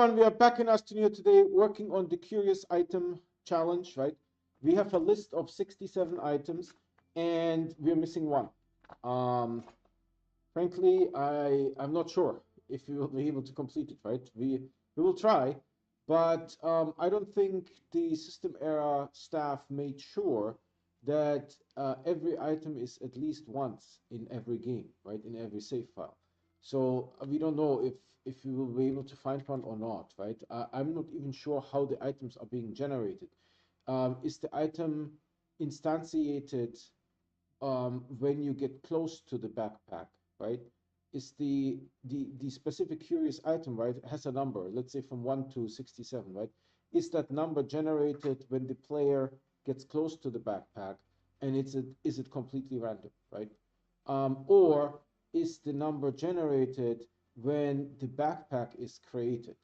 everyone, we are back in Astroneer today working on the curious item challenge, right? We have a list of 67 items and we're missing one. Frankly, I'm not sure if we will be able to complete it, right? We will try, but I don't think the system era staff made sure that every item is at least once in every game, right? In every save file. So we don't know if we will be able to find one or not, right? I'm not even sure how the items are being generated. Is the item instantiated when you get close to the backpack, right? Is the specific curious item, right, has a number, let's say from 1 to 67, right? Is that number generated when the player gets close to the backpack, and is it completely random, right? Or is the number generated when the backpack is created,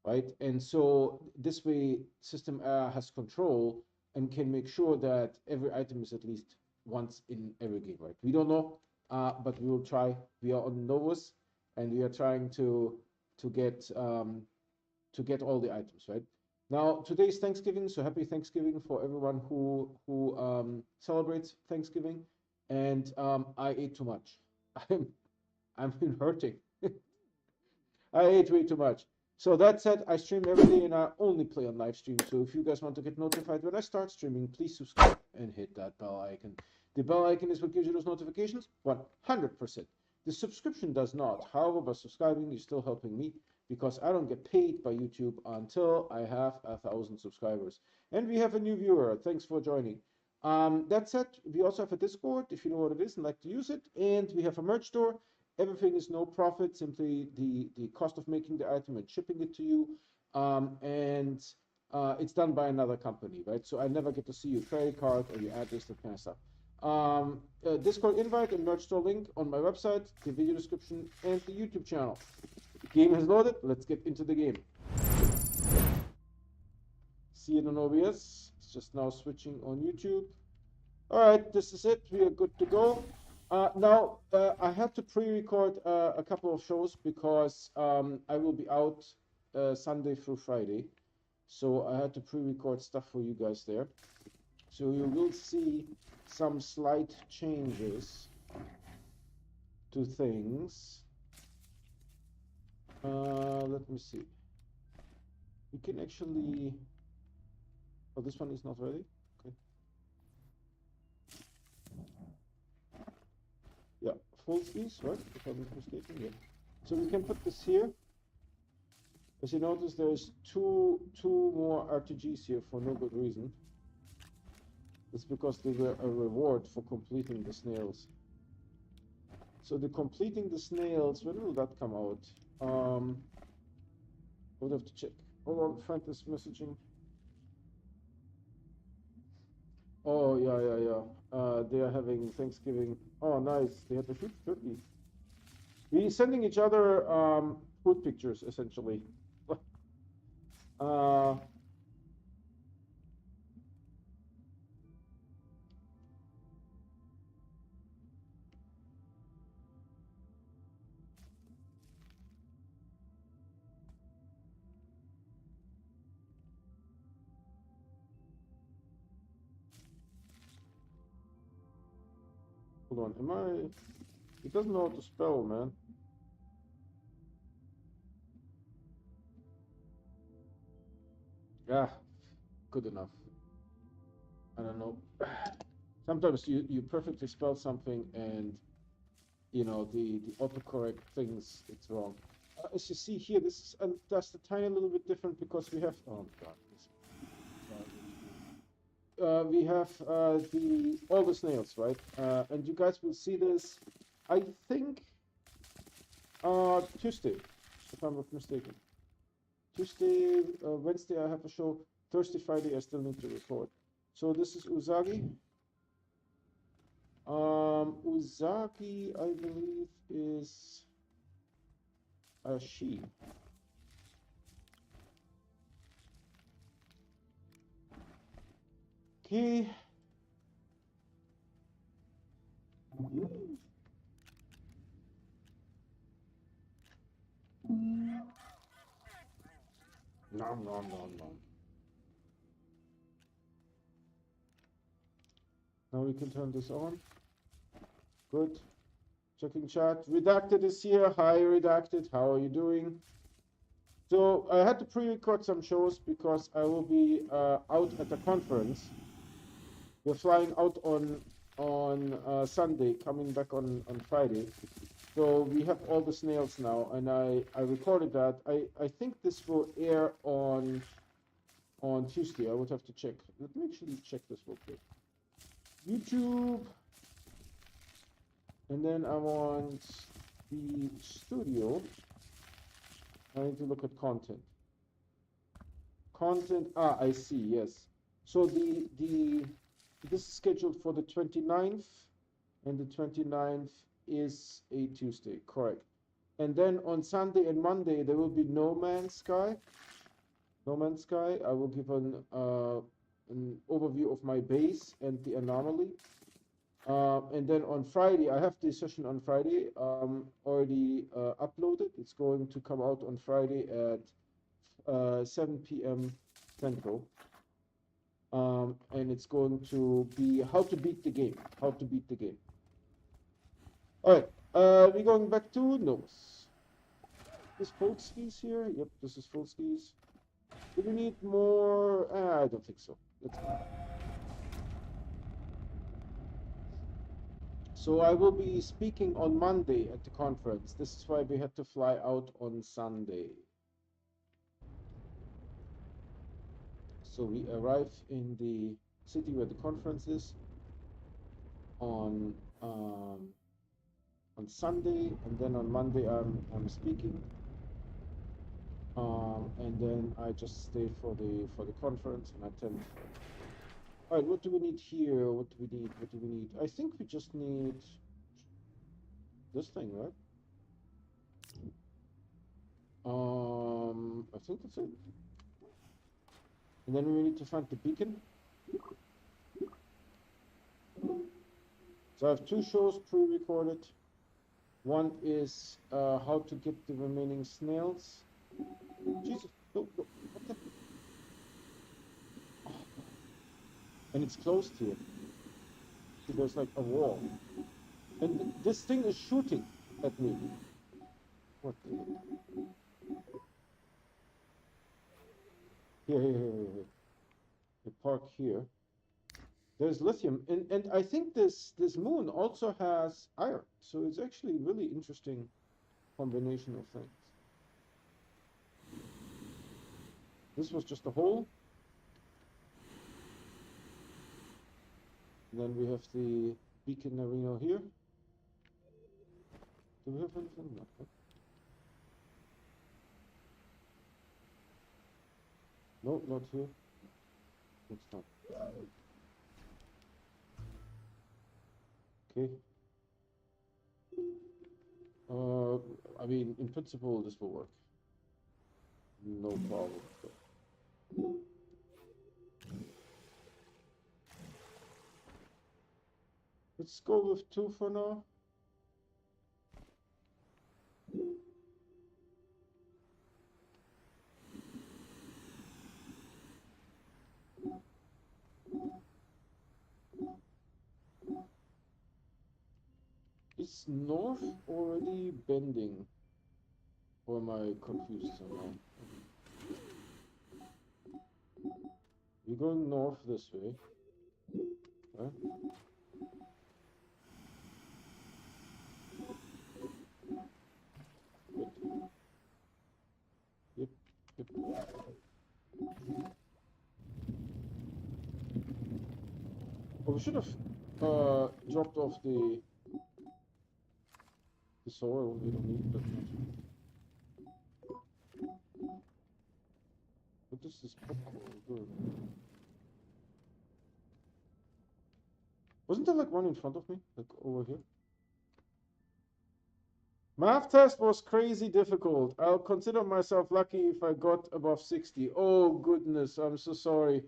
right? And so this way, system error has control and can make sure that every item is at least once in every game, right? We don't know, but we will try. We are on Novus, and we are trying to get all the items, right? Now, today is Thanksgiving, so happy Thanksgiving for everyone who celebrates Thanksgiving. And I ate too much. I'm been hurting. I ate way too much. So that said, I stream every day and I only play on live stream. So if you guys want to get notified when I start streaming, please subscribe and hit that bell icon. The bell icon is what gives you those notifications 100%. The subscription does not. However, by subscribing, you're still helping me because I don't get paid by YouTube until I have 1,000 subscribers. And we have a new viewer. Thanks for joining. That said, we also have a Discord if you know what it is and like to use it. And we have a merch store. Everything is no profit, simply the cost of making the item and shipping it to you. It's done by another company, right? So I never get to see your credit card or your address, that kind of stuff. Discord invite and merch store link on my website, the video description, and the YouTube channel. The game has loaded. Let's get into the game. See it on OBS. It's just now switching on YouTube. All right, this is it. We are good to go. Now, I had to pre-record a couple of shows because I will be out Sunday through Friday. So I had to pre-record stuff for you guys there. So you will see some slight changes to things. Let me see. We can actually... Oh, this one is not ready? Okay. Yeah, full squeeze, right? If I'm not mistaken, yeah. So we can put this here. As you notice, there's two more RTGs here for no good reason. It's because they were a reward for completing the snails. So the completing the snails, when will that come out? I would have to check. Hold on, Frank is messaging. Oh, yeah. They are having Thanksgiving. Oh, nice. They had to shoot turkey. We're sending each other food pictures, essentially. Hold on, It doesn't know how to spell, man. Yeah, good enough. I don't know. Sometimes you perfectly spell something and, you know, the autocorrect thinks it's wrong. As you see here, this is just a tiny little bit different because we have... Oh, God. We have all the snails, right? And you guys will see this, I think, Tuesday, if I'm not mistaken. Tuesday, Wednesday I have a show. Thursday, Friday I still need to record. So this is Uzagi. Uzagi, I believe, is a she. Okay. Nom, nom, nom, nom. Now we can turn this on. Good. Checking chat. Redacted is here. Hi, Redacted. How are you doing? So I had to pre-record some shows because I will be out at a conference. We're flying out on Sunday, coming back on Friday. So we have all the snails now, and I recorded that. I think this will air on Tuesday. I would have to check. Let me actually check this real quick. YouTube, and then I want the studio. I need to look at content. Content. Ah, I see. Yes. So this is scheduled for the 29th, and the 29th is a Tuesday, correct. And then on Sunday and Monday, there will be No Man's Sky. No Man's Sky, I will give an overview of my base and the anomaly. And then on Friday, I have the session on Friday already uploaded. It's going to come out on Friday at 7 p.m. Central. And it's going to be how to beat the game. How to beat the game. All right, we're going back to notes. Is full skis here? Yep, this is full skis. Do we need more? I don't think so. Let's go. So I will be speaking on Monday at the conference. This is why we had to fly out on Sunday. So we arrive in the city where the conference is on Sunday, and then on Monday I'm speaking, and then I just stay for the conference and attend. All right, what do we need here? What do we need? What do we need? I think we just need this thing, right? I think that's it. And then we need to find the beacon. So I have two shows pre-recorded. One is how to get the remaining snails. Jesus, no, what the? Oh. And it's closed here. So there's like a wall. And this thing is shooting at me. What the? Here. The park here. There's lithium, and I think this moon also has iron, so it's actually a really interesting combination of things. This was just a hole. And then we have the beacon arena here. Do we have anything? No. No, not here. It's not. Okay. I mean, in principle, this will work. No problem. Let's go with 2 for now. Is north already bending? Or am I confused somehow? We're going north this way. Right? Good. Yep. Oh, we should have dropped off the soil. We don't need that much. What is this popcorn doing? Wasn't there like one in front of me? Like over here? Math test was crazy difficult. I'll consider myself lucky if I got above 60. Oh goodness, I'm so sorry.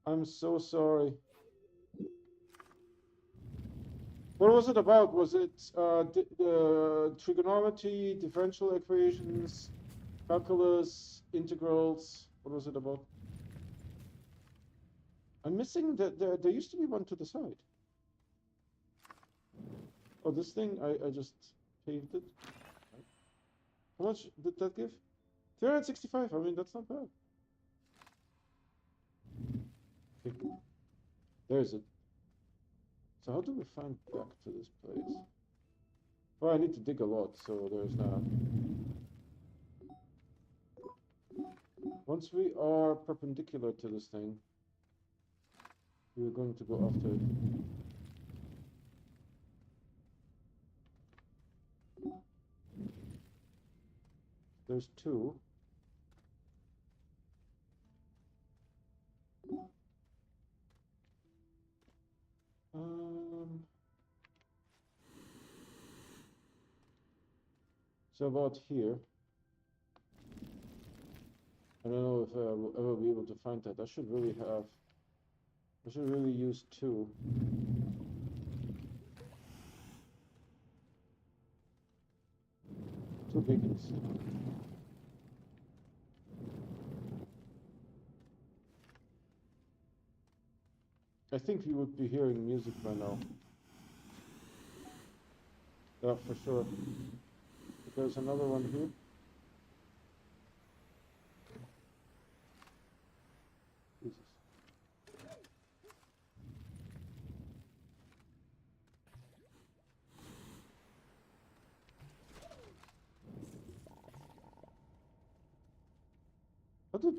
I'm so sorry. What was it about? Was it the trigonometry, differential equations, Calculus, integrals. What was it about? I'm missing there used to be one to the side. Oh, this thing, I just paved it. How much did that give? 365. I mean, that's not bad. Okay. There's it. So how do we find back to this place? Well, I need to dig a lot, so there's that. Once we are perpendicular to this thing, we're going to go after it. There's two. So about here. I don't know if I will ever be able to find that. I should really use two. Two beacons. I think we would be hearing music by now. Yeah, for sure. There's another one here. Jesus. What did...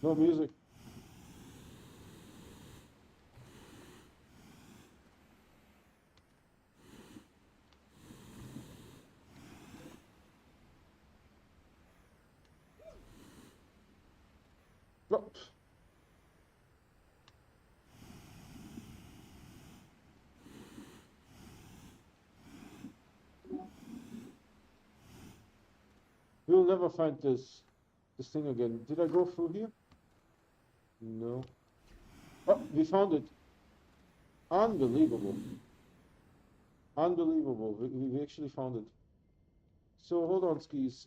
No music. No. We'll never find this thing again. Did I go through here? No. Oh, we found it. Unbelievable. Unbelievable. We actually found it. So hold on, skis.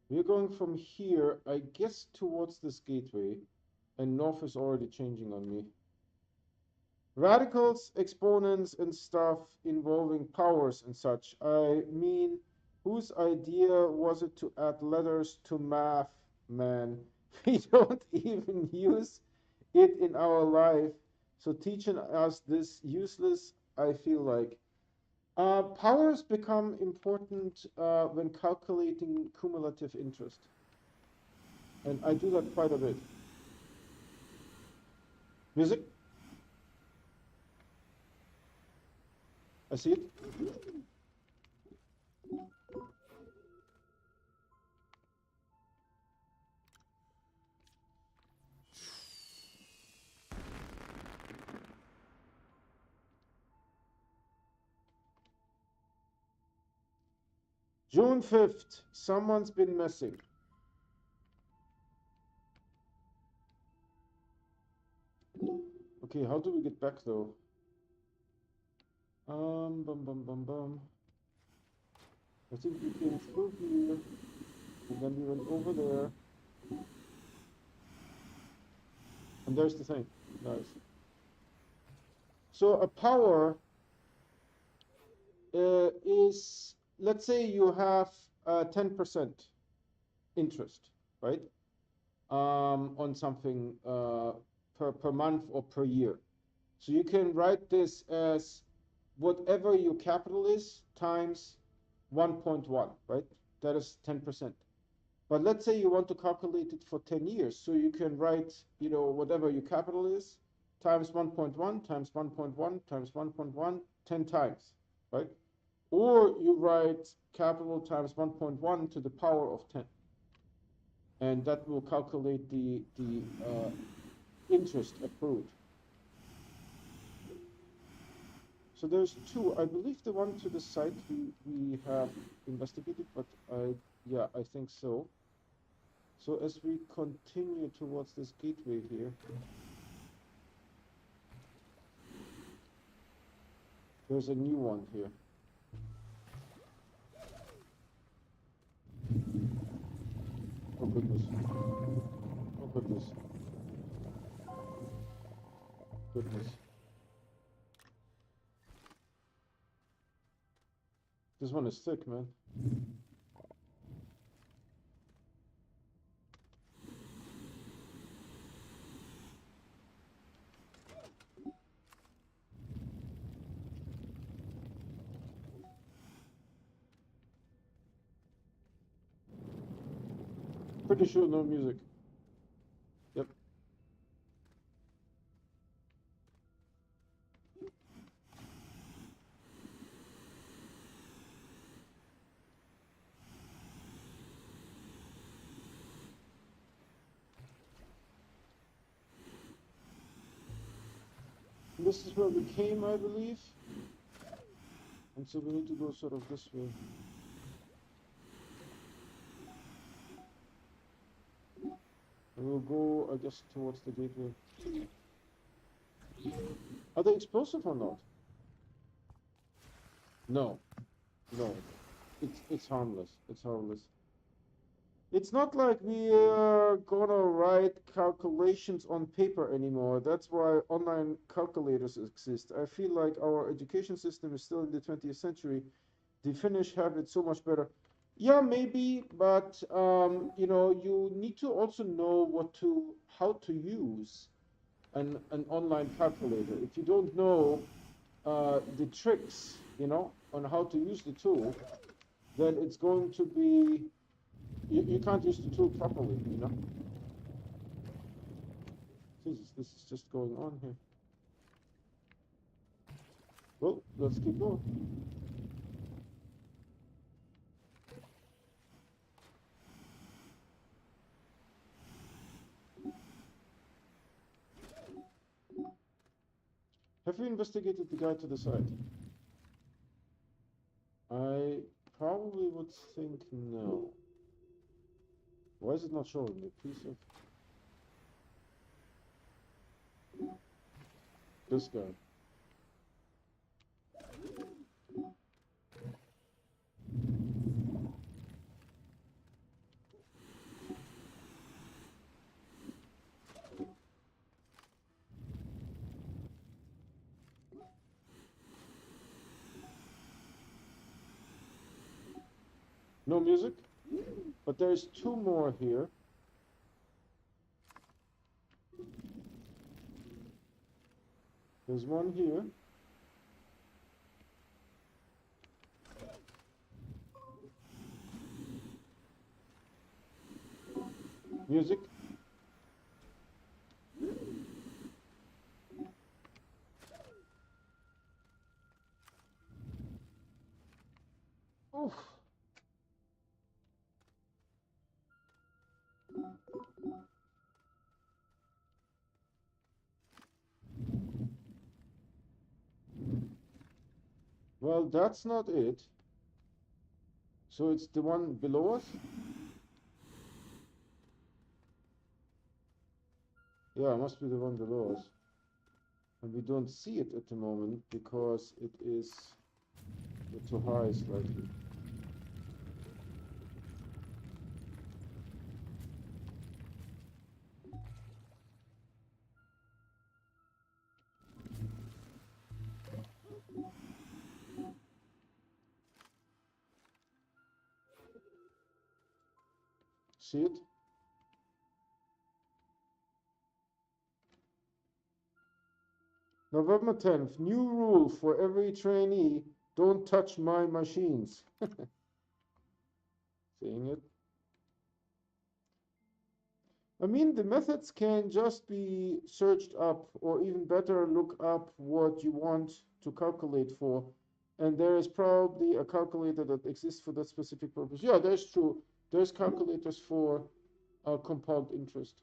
We're going from here, I guess, towards this gateway, and north is already changing on me. Radicals, exponents, and stuff involving powers and such. I mean, whose idea was it to add letters to math, man? We don't even use it in our life. So teaching us this useless, I feel like. Powers become important when calculating cumulative interest. And I do that quite a bit. Music? I see it. June 5th, someone's been missing. Okay, how do we get back though? Bum bum bum bum. I think we came through here, and then we went over there. And there's the thing. Nice. So a power is, let's say you have 10% interest, right? On something per month or per year. So you can write this as whatever your capital is times 1.1, right? That is 10%. But let's say you want to calculate it for 10 years. So you can write, whatever your capital is times 1.1 times 1.1 times 1.1 10 times, right? Or you write capital times 1.1 to the power of 10. And that will calculate the interest accrued. So there's two. I believe the one to the side we have investigated, but yeah, I think so. So as we continue towards this gateway here, there's a new one here. Oh goodness. Oh goodness. Goodness. This one is thick, man. Pretty sure no music. Yep. This is where we came, I believe. And so we need to go sort of this way. And we'll go, I guess, towards the gateway. Are they explosive or not? No. No. It's harmless. It's harmless. It's not like we are gonna write calculations on paper anymore. That's why online calculators exist. I feel like our education system is still in the 20th century. The Finnish have it so much better. Yeah, maybe, but you know, you need to also know how to use an online calculator. If you don't know the tricks, you know, on how to use the tool, then it's going to be you can't use the tool properly, you know. Jesus, this is just going on here. Well, let's keep going. Have you investigated the guy to the side? I probably would think no. Why is it not showing me? Piece of this guy. No music, but there's two more here. There's one here. Music. Oof. Well, that's not it. So it's the one below us? Yeah, it must be the one below us. And we don't see it at the moment because it is too high slightly. See it? November 10th, new rule for every trainee, don't touch my machines. Seeing it? I mean, the methods can just be searched up, or even better, look up what you want to calculate for. And there is probably a calculator that exists for that specific purpose. Yeah, that's true. There's calculators for compound interest.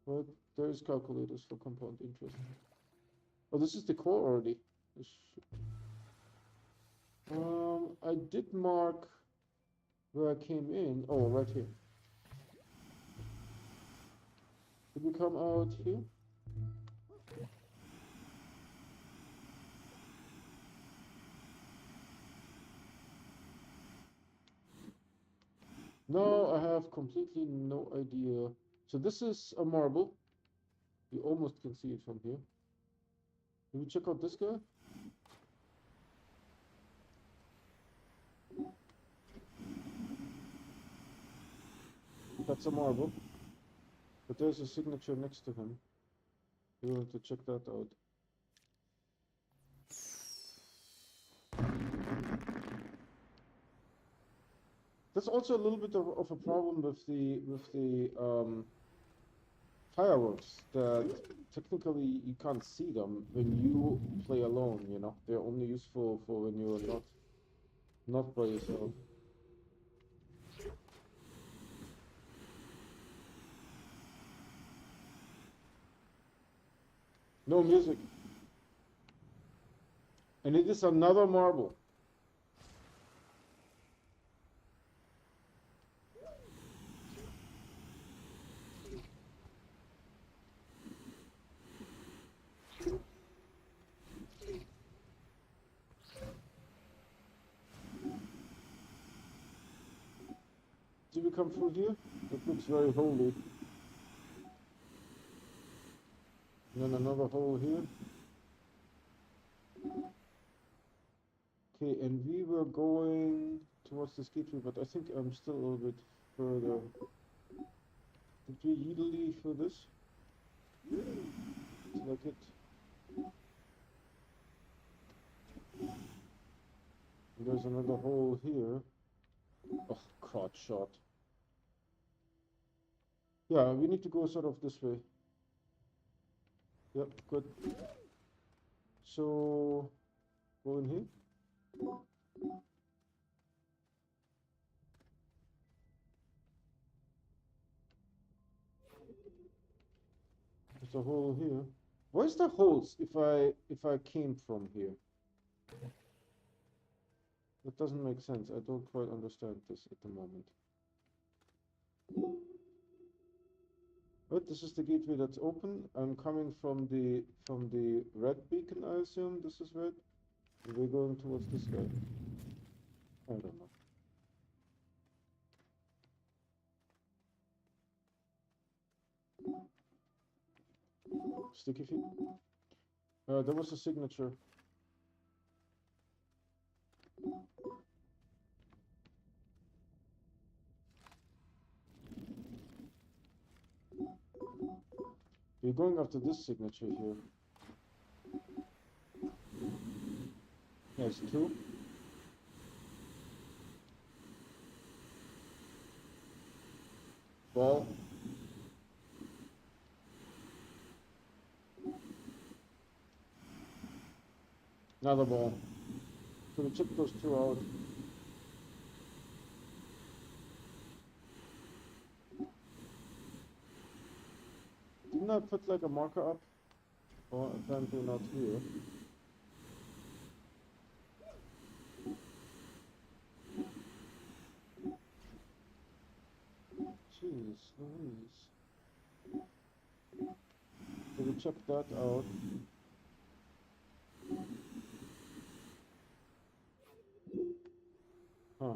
But there's calculators for compound interest. Oh, this is the core already. I did mark where I came in. Oh, right here. Did we come out here? No, I have completely no idea. So this is a marble. You almost can see it from here. Can we check out this guy? That's a marble. But there's a signature next to him. We want to check that out. That's also a little bit of a problem with the fireworks, that technically you can't see them when you play alone, you know. They're only useful for when you're not by yourself. No music. And it is another marble. Did we come through here? It looks very holy. And then another hole here. Okay, and we were going towards this gateway, but I think I'm still a little bit further. Did we yeedily for this? Like it. And there's another hole here. Oh, crotch shot. Yeah, we need to go sort of this way. Yep, good. So, go in here. There's a hole here. Where's the holes if I came from here? That doesn't make sense. I don't quite understand this at the moment. Right, this is the gateway that's open. I'm coming from the red beacon, I assume. This is red. And we're going towards this guy. I don't know. Sticky feet. There was a signature. We're going after this signature here. There's two. Ball. Another ball. So we check those two out. Didn't I put like a marker up? Well, apparently not here. Jeez Louise. So we check that out. Huh.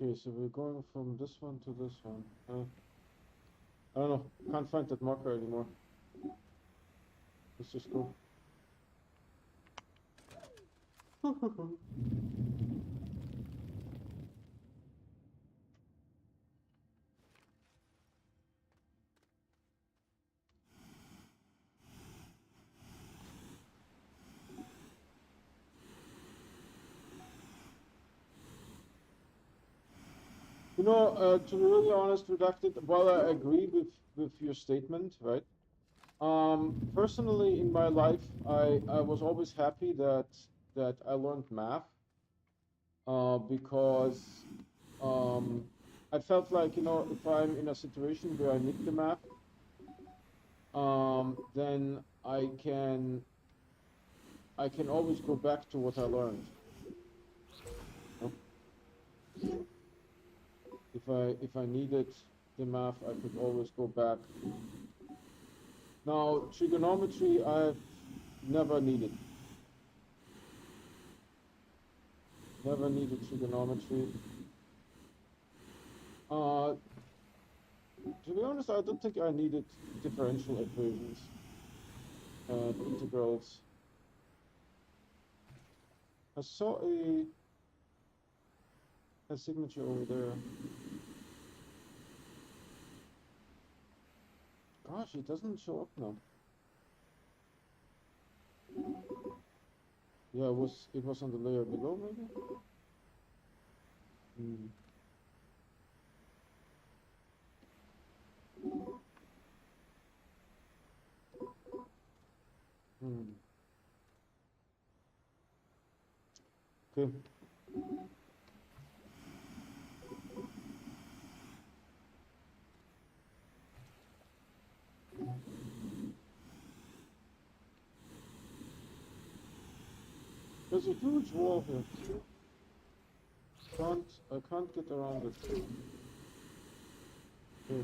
Okay, so we're going from this one to this one. I don't know. Can't find that marker anymore. Let's just go. You know, to be really honest, Redacted, while I agree with your statement, right? Personally, in my life, I was always happy that I learned math, because I felt like, you know, if I'm in a situation where I need the math, then I can always go back to what I learned. No? If I needed the math, I could always go back. Now, trigonometry, I've never needed. Never needed trigonometry. To be honest, I don't think I needed differential equations and integrals. I saw a signature over there. Gosh, it doesn't show up now. Yeah, it was on the layer below, maybe? Hmm. Hmm. Okay. There's a huge wall here. I can't get around it. Okay.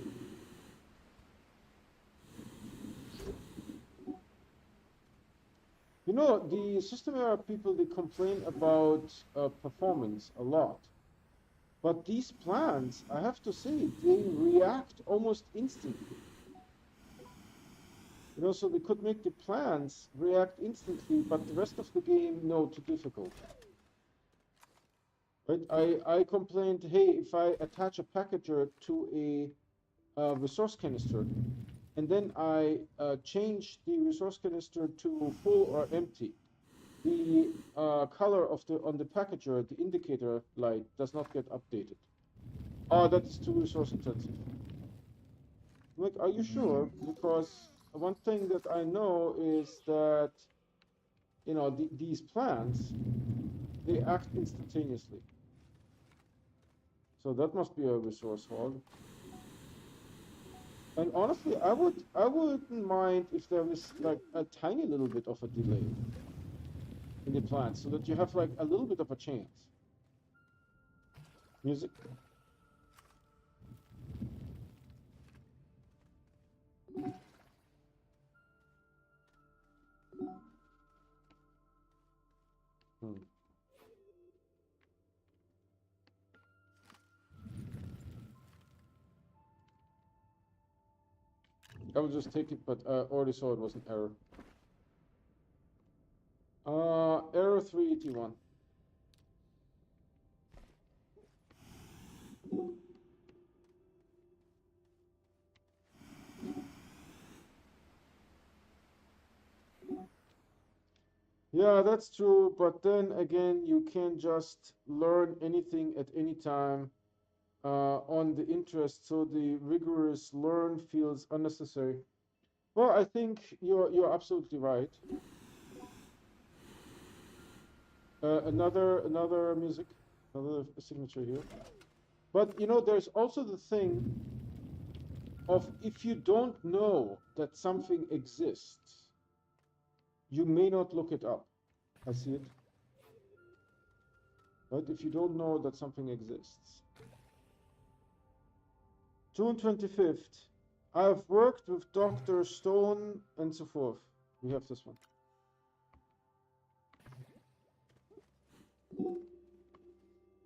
You know, the system error people, they complain about performance a lot. But these plans, I have to say, they react almost instantly. You know, so they could make the plans react instantly, but the rest of the game, no, too difficult. Right? I complained, hey, if I attach a packager to a resource canister, and then I change the resource canister to full or empty, the color of on the packager, the indicator light, does not get updated. Oh, that's too resource intensive. I'm like, are you sure? Because one thing that I know is that, you know, these plans, they act instantaneously. So that must be a resource hog. And honestly, I wouldn't mind if there was like a tiny little bit of a delay in the plans, so that you have like a little bit of a chance. Music. Hmm. I will just take it, but I already saw it was an error. Error 381. Yeah, that's true, but then again, you can't just learn anything at any time on the interest, so the rigorous learn feels unnecessary. Well, I think you're absolutely right. Another music, another signature here. But you know, there's also the thing of if you don't know that something exists, you may not look it up. I see it. Right? If you don't know that something exists. June 25th. I've worked with Dr. Stone and so forth. We have this one.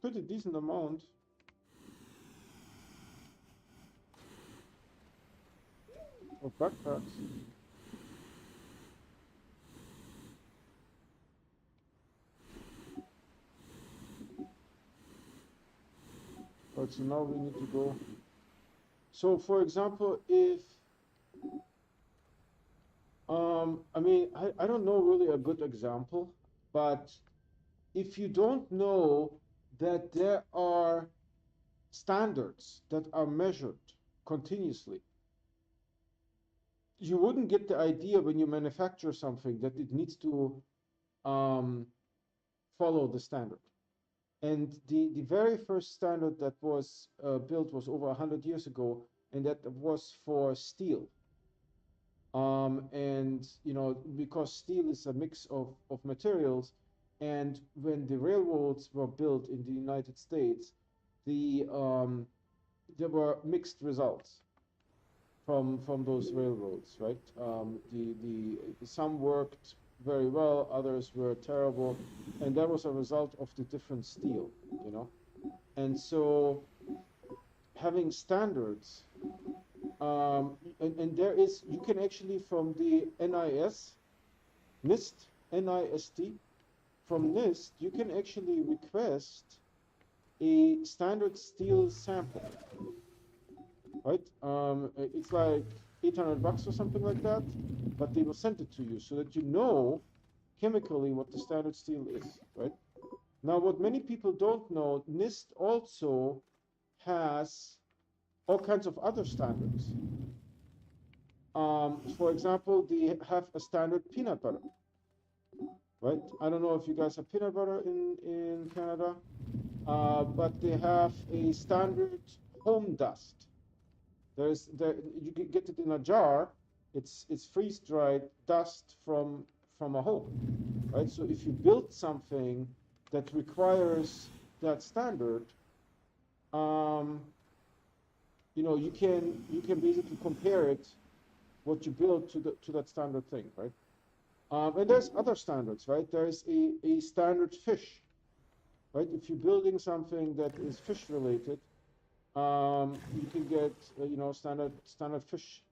Pretty decent amount. Of backpacks. But so now we need to go. So for example, if I mean, I don't know really a good example, but if you don't know that there are standards that are measured continuously, you wouldn't get the idea when you manufacture something that it needs to follow the standard. And the very first standard that was built was over 100 years ago, and that was for steel. And because steel is a mix of materials, and when the railroads were built in the United States, there were mixed results from those railroads, right? Some worked very well, others were terrible, and that was a result of the different steel, you know. And so having standards, and there is, you can actually from the NIST, from NIST, you can actually request a standard steel sample, right? It's like $800 or something like that, but they will send it to you so that you know chemically what the standard steel is, right? Now, what many people don't know, NIST also has all kinds of other standards. For example, they have a standard peanut butter, right? I don't know if you guys have peanut butter in Canada, but they have a standard home dust. You can get it in a jar. It's freeze-dried dust from a home, right? So if you build something that requires that standard, you can basically compare it, what you build, to that standard thing, right? And there's other standards, right? There's a standard fish, right? If you're building something that is fish related, you can get standard fish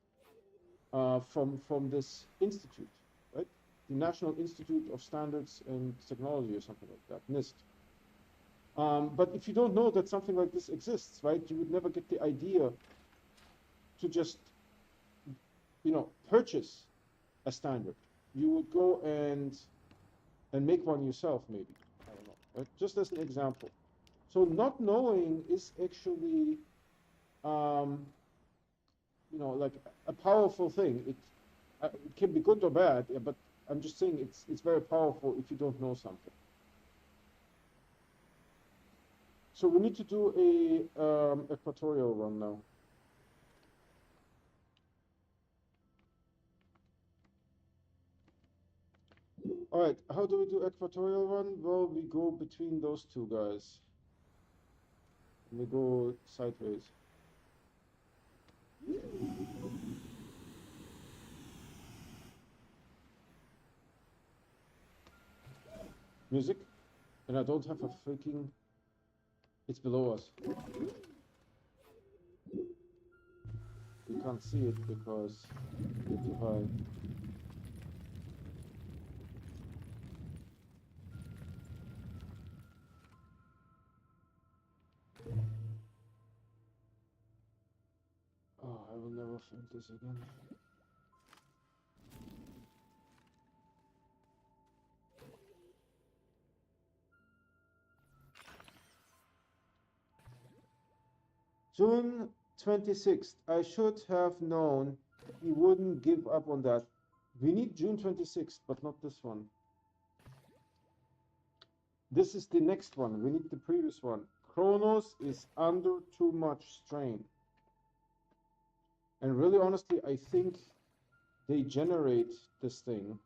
from this institute, right? The National Institute of Standards and Technology or something like that, NIST. But if you don't know that something like this exists, right, you would never get the idea to just purchase a standard. You would go and make one yourself, maybe. I don't know, right? Just as an example. So not knowing is actually like a powerful thing. It can be good or bad, yeah, but I'm just saying it's very powerful if you don't know something. So we need to do a equatorial run now. All right, how do we do equatorial run? Well, we go between those two guys. And we go sideways. Music, and I don't have a freaking. It's below us. You can't see it because it's too high. Oh, I will never film this again. June 26th. I should have known he wouldn't give up on that. We need June 26th, but not this one. This is the next one. We need the previous one. Kronos is under too much strain. And really, honestly, I think they generate this thing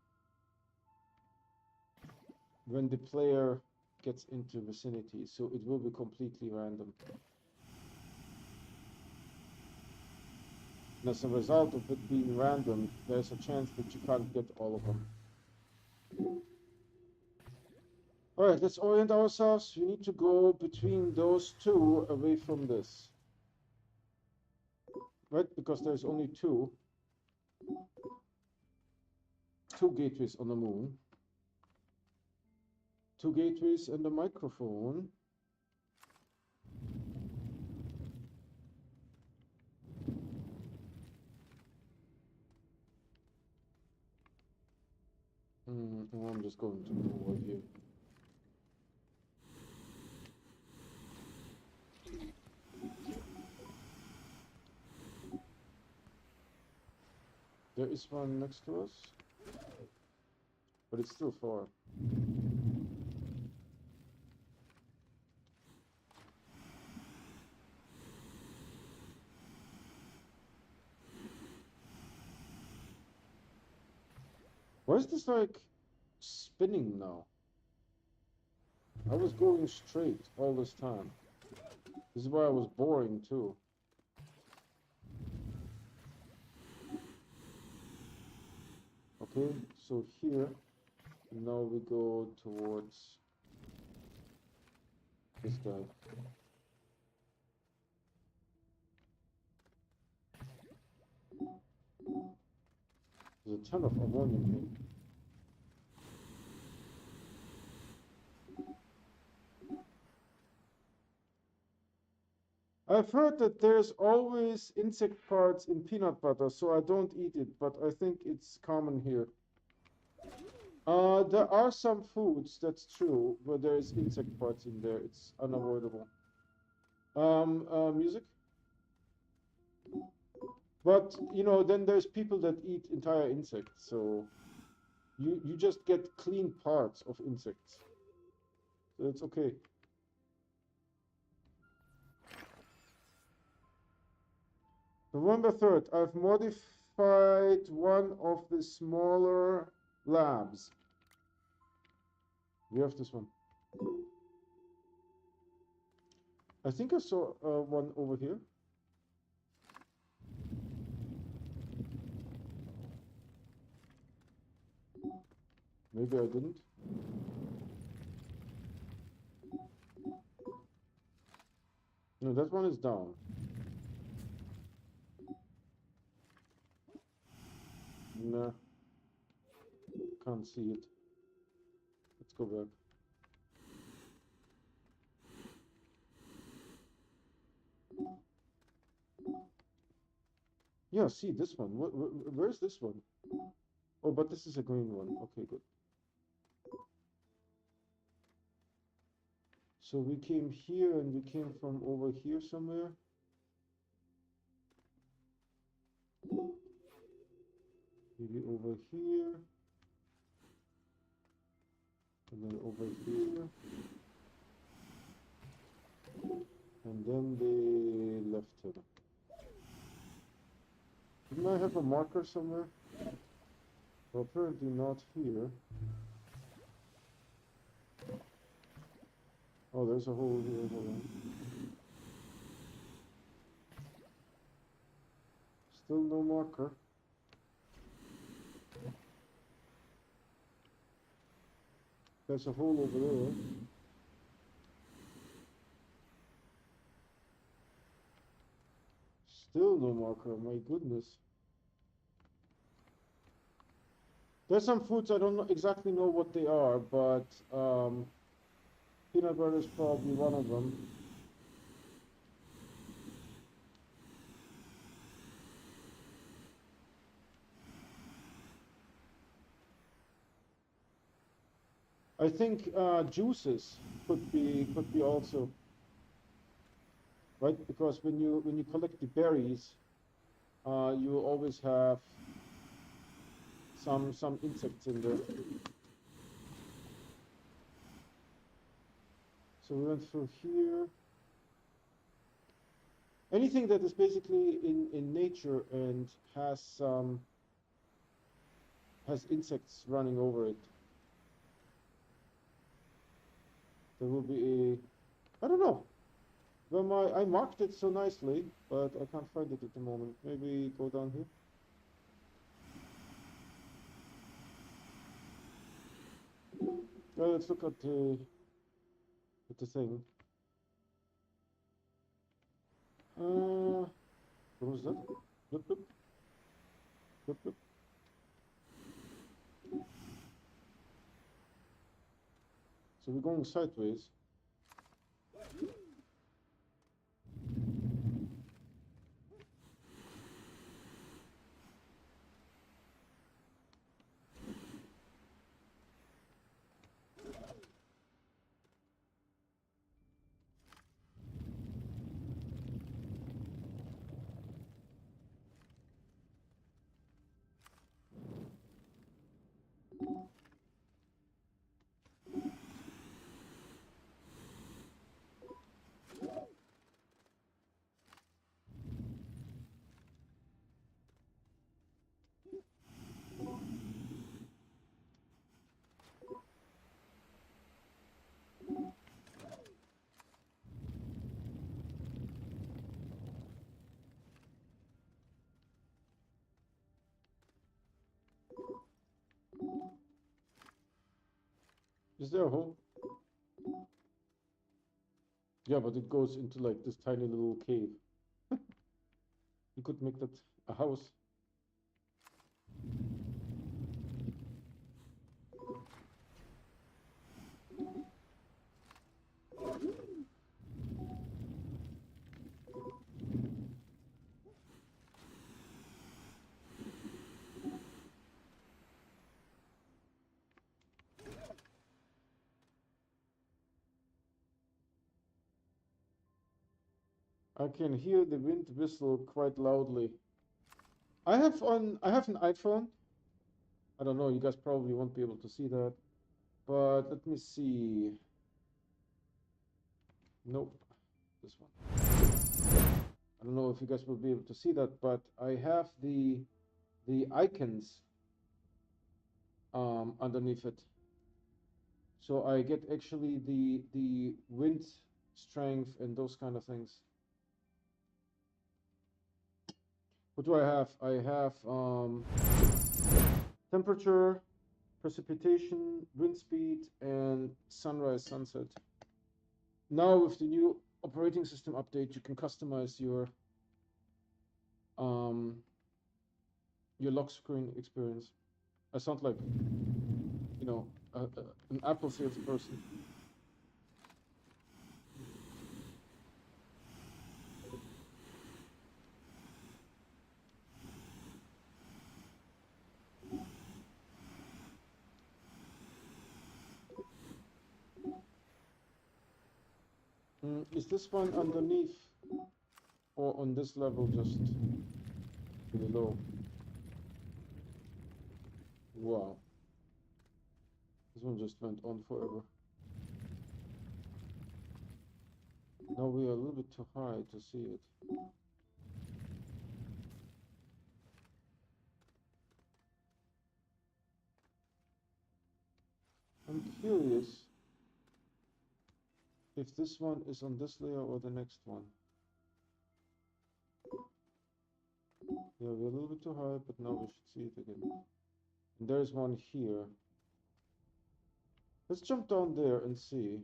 when the player gets into vicinity, so it will be completely random. And as a result of it being random, there's a chance that you can't get all of them. All right, let's orient ourselves. We need to go between those two away from this. Right, because there's only two gateways on the moon. Two gateways and a microphone. I'm just going to go over here. There is one next to us, but it's still far. Why is this like spinning now? I was going straight all this time. This is why I was boring too. Okay, so here, now we go towards this guy. There's a ton of ammonium here. I've heard that there's always insect parts in peanut butter, so I don't eat it, but I think it's common here. There are some foods, that's true, where there's insect parts in there. It's unavoidable. Music? But, you know, then there's people that eat entire insects, so you just get clean parts of insects. So it's okay. November 3rd, I've modified one of the smaller labs. We have this one. I think I saw one over here. Maybe I didn't. No, that one is down. Nah, can't see it. Let's go back. Yeah, see this one. Where's this one? Oh, but this is a green one. Okay, good. So we came here and we came from over here somewhere. Maybe over here. And then over here. And then they left her. Didn't I have a marker somewhere? Well, apparently not here. Oh, there's a hole here. Hold on. Still no marker. There's a hole over there. Still no marker, my goodness. There's some foods I don't exactly know what they are, but peanut butter is probably one of them. I think juices could be also, right? Because when you collect the berries, you always have some insects in there. So we went through here. Anything that is basically in nature and has insects running over it. There will be I don't know. Well, I marked it so nicely, but I can't find it at the moment. Maybe go down here. Well, let's look at the thing. What was that? Look, look. Look, look. So we're going sideways. Is there a hole? Yeah, but it goes into like this tiny little cave. You could make that a house. I can hear the wind whistle quite loudly. I have an iPhone. I don't know, you guys probably won't be able to see that. But let me see. Nope. This one. I don't know if you guys will be able to see that, but I have the icons underneath it. So I get actually the wind strength and those kind of things. What do I have? I have temperature, precipitation, wind speed, and sunrise, sunset. Now with the new operating system update, you can customize your lock screen experience. I sound like, you know, an Apple salesperson. Is this one underneath or on this level just below? Wow. This one just went on forever. Now we are a little bit too high to see it. I'm curious if this one is on this layer or the next one. Yeah, we're a little bit too high, but now we should see it again. And there's one here. Let's jump down there and see.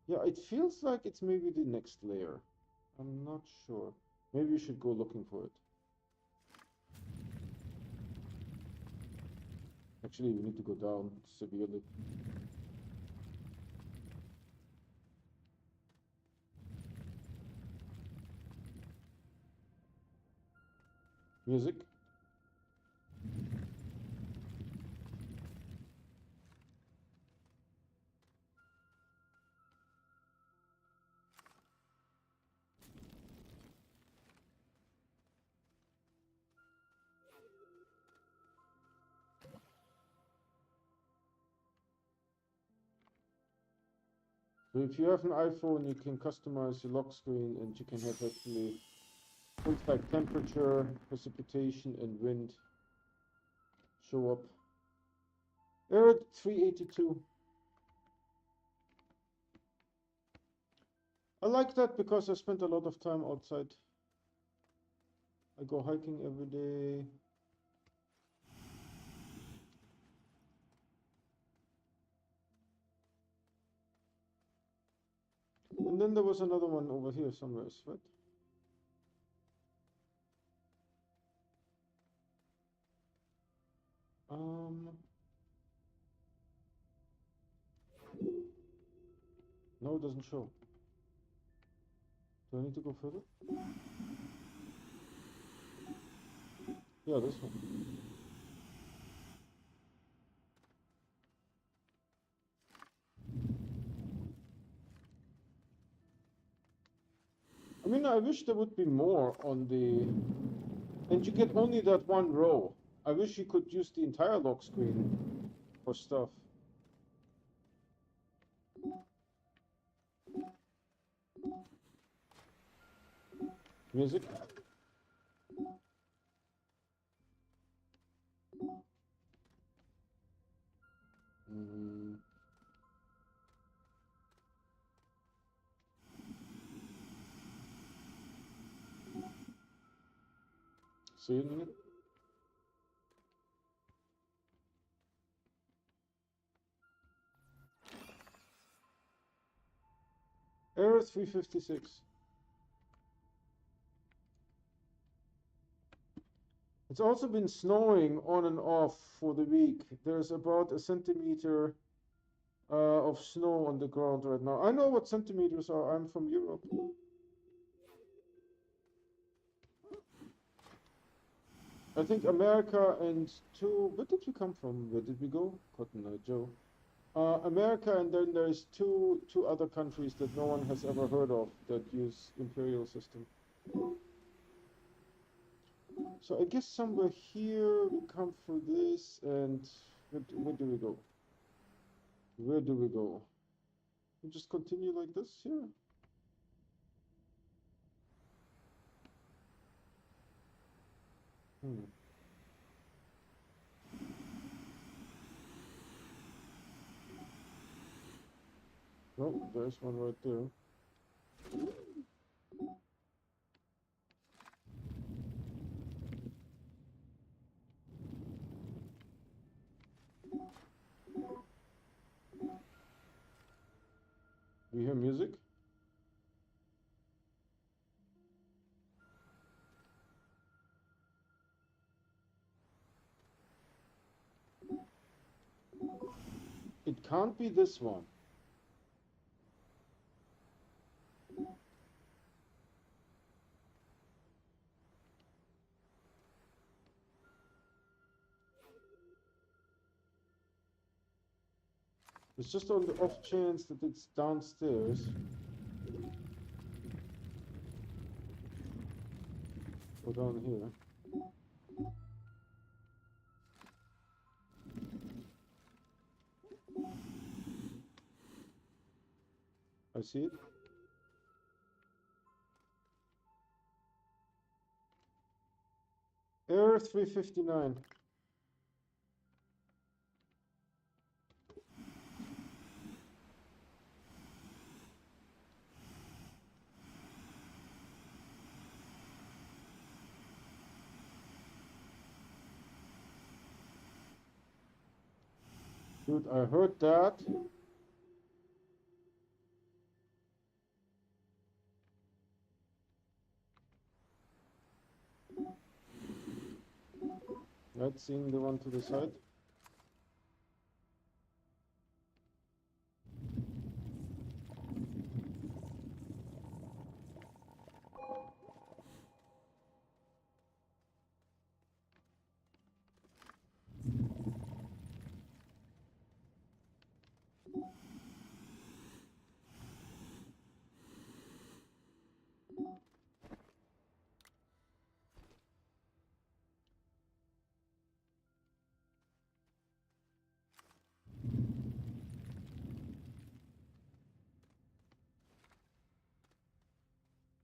Yeah, it feels like it's maybe the next layer. I'm not sure. Maybe we should go looking for it. Actually, we need to go down severely. Music. So if you have an iPhone, you can customize your lock screen and you can have actually things like temperature, precipitation, and wind show up. Error 382. I like that because I spent a lot of time outside. I go hiking every day. And then there was another one over here somewhere, right? No, it doesn't show. Do I need to go further? Yeah, this one. I mean, I wish there would be more on the... And you get only that one row. I wish you could use the entire lock screen for stuff. Music. See you in a minute. Error 356. It's also been snowing on and off for the week. There's about a centimeter of snow on the ground right now. I know what centimeters are. I'm from Europe. I think America and two. Where did we come from? Where did we go? Cotton Eye Joe. America, and then there's two other countries that no one has ever heard of that use imperial system. So I guess somewhere here we come through this, and where do we go? Where do we go? We just continue like this here. Oh, there's one right there. We hear music. It can't be this one. It's just on the off chance that it's downstairs. Or down here. I see it. Error 359. Dude, I heard that. Right, seeing the one to the side.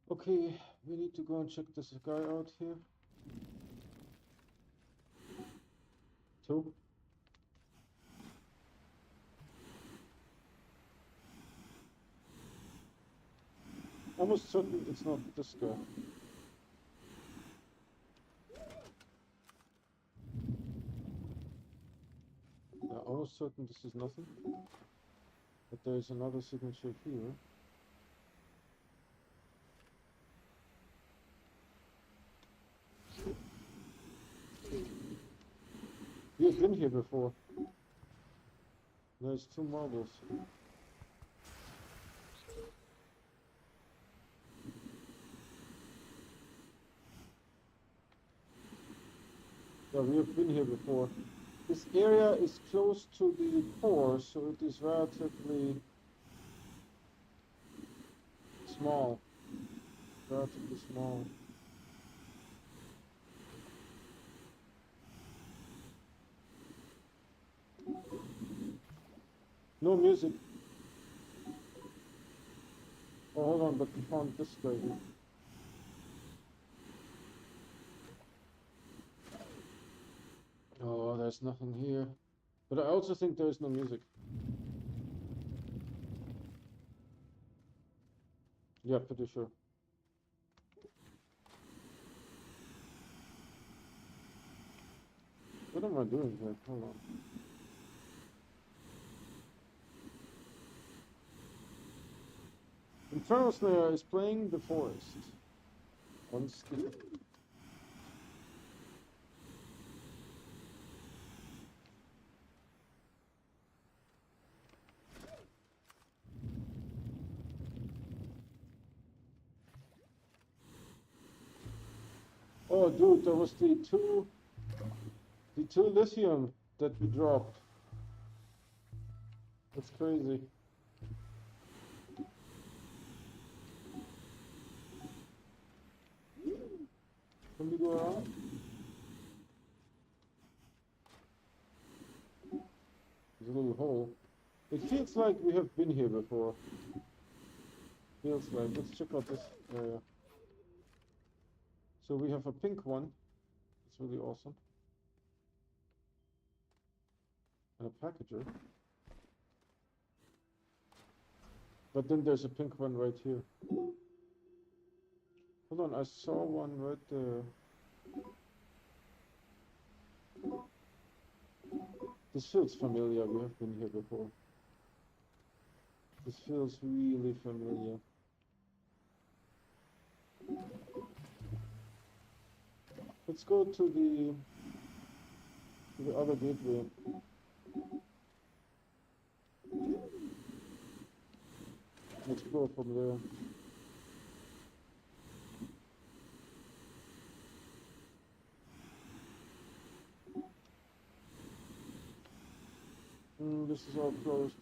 Okay, we need to go and check this guy out here. Two. Almost certain it's not this guy. Yeah, almost certain this is nothing. But there is another signature here. We've been here before. There's two marbles. Yeah, we have been here before. This area is close to the core, so it is relatively small. Relatively small. No music. Oh, hold on, but we found this guy here. Oh, there's nothing here. But I also think there's no music. Yeah, pretty sure. What am I doing here? Hold on. I'm Non-Astroneer is playing the forest on skill. Oh, dude, that was the two lithium that we dropped. That's crazy. Can we go around? There's a little hole. It feels like we have been here before. Feels like. Let's check out this area. So we have a pink one. It's really awesome. And a packager. But then there's a pink one right here. Hold on, I saw one right there. This feels familiar. We have been here before. This feels really familiar. Let's go to the other gateway. Let's go from there. This is all closed.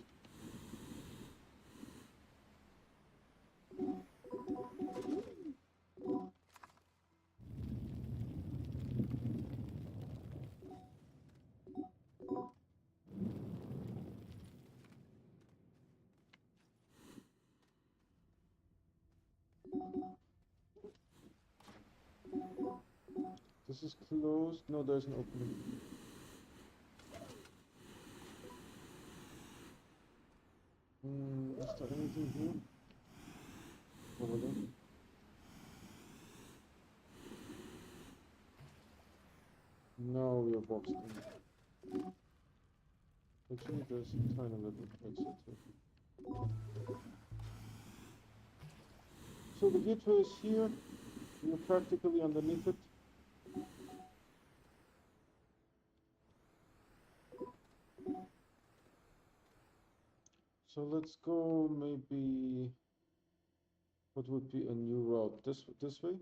This is closed. No, there's an opening. Is there anything here? Over there? No, we are boxed in. Actually, there's a tiny little exit here. So the gateway is here. We are practically underneath it. So let's go maybe, what would be a new route? This way?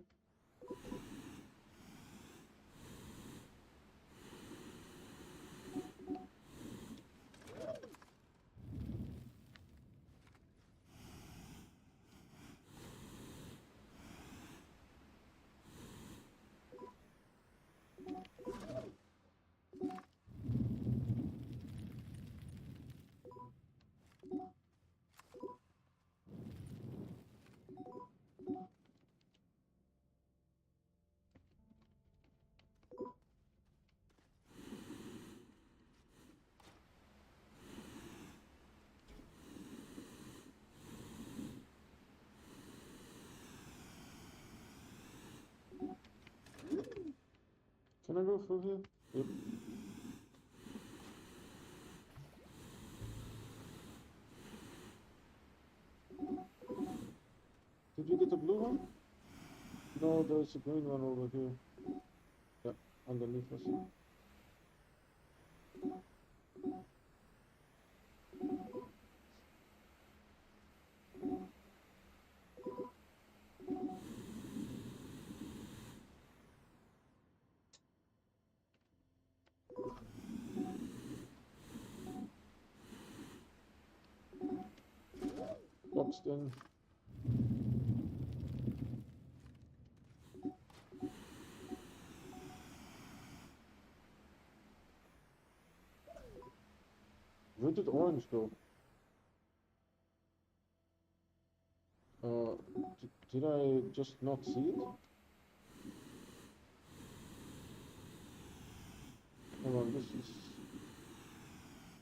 Can I go through here? Yep. Did you get the blue one? No, there's a green one over here. Yeah, underneath us. Boxed in. Where did orange go? Did I just not see it? Hold on, this is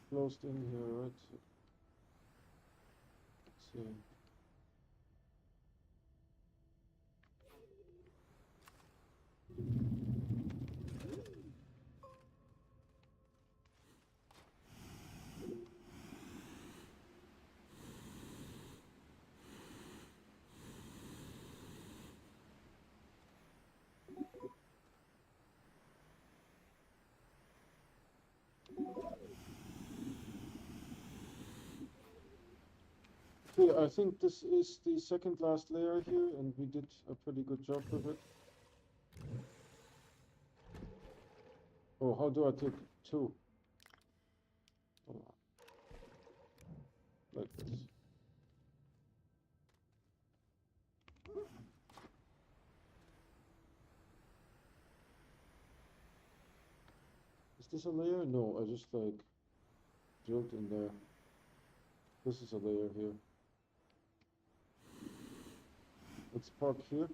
closed in here, right? Let's see. Okay, I think this is the second last layer here, and we did a pretty good job with it. Oh, how do I take two? Oh, like this. Is this a layer? No, I just like drilled in there. This is a layer here. Let's park here.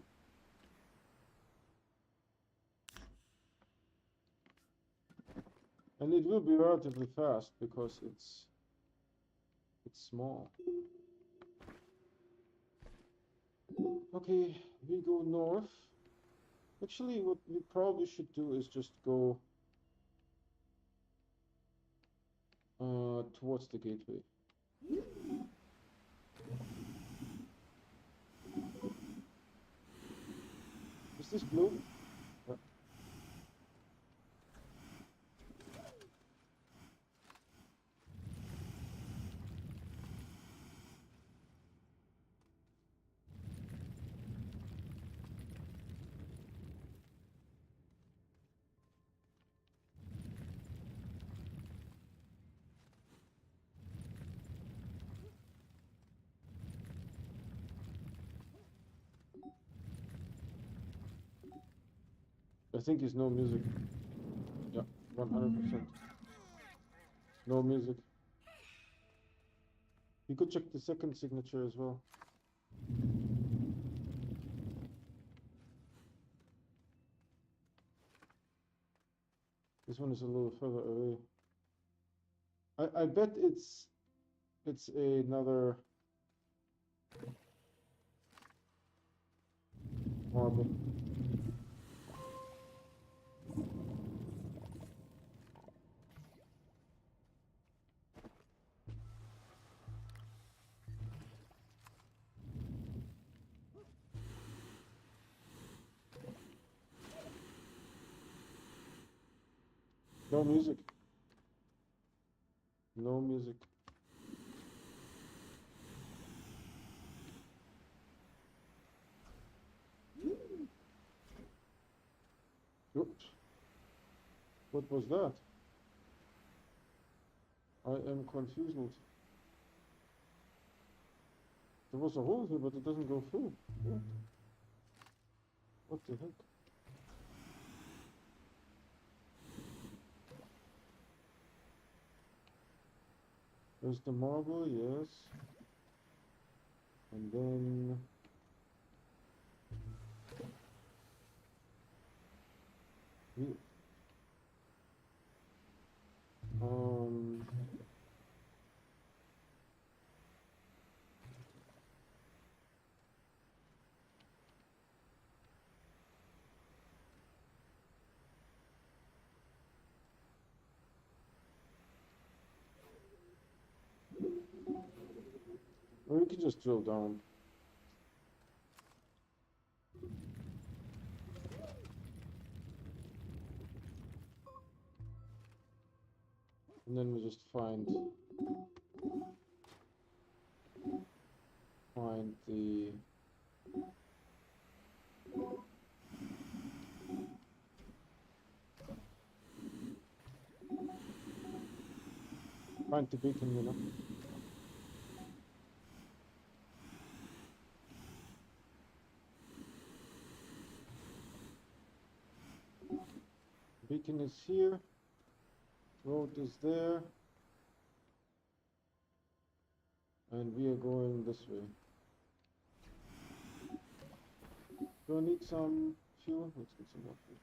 And it will be relatively fast because it's small. Okay, we go north. Actually, what we probably should do is just go towards the gateway. Is this blue? Yeah. I think it's no music. Yeah, 100%. No music. You could check the second signature as well. This one is a little further away. I bet it's another marble. No music. No music. Oops. What was that? I am confused. There was a hole here, but it doesn't go through. What the heck? There's the marble, yes. And then... Um... Or we can just drill down. And then we just find the beacon, you know. Beacon is here. Road is there. And we are going this way. Do I need some fuel? Let's get some more fuel.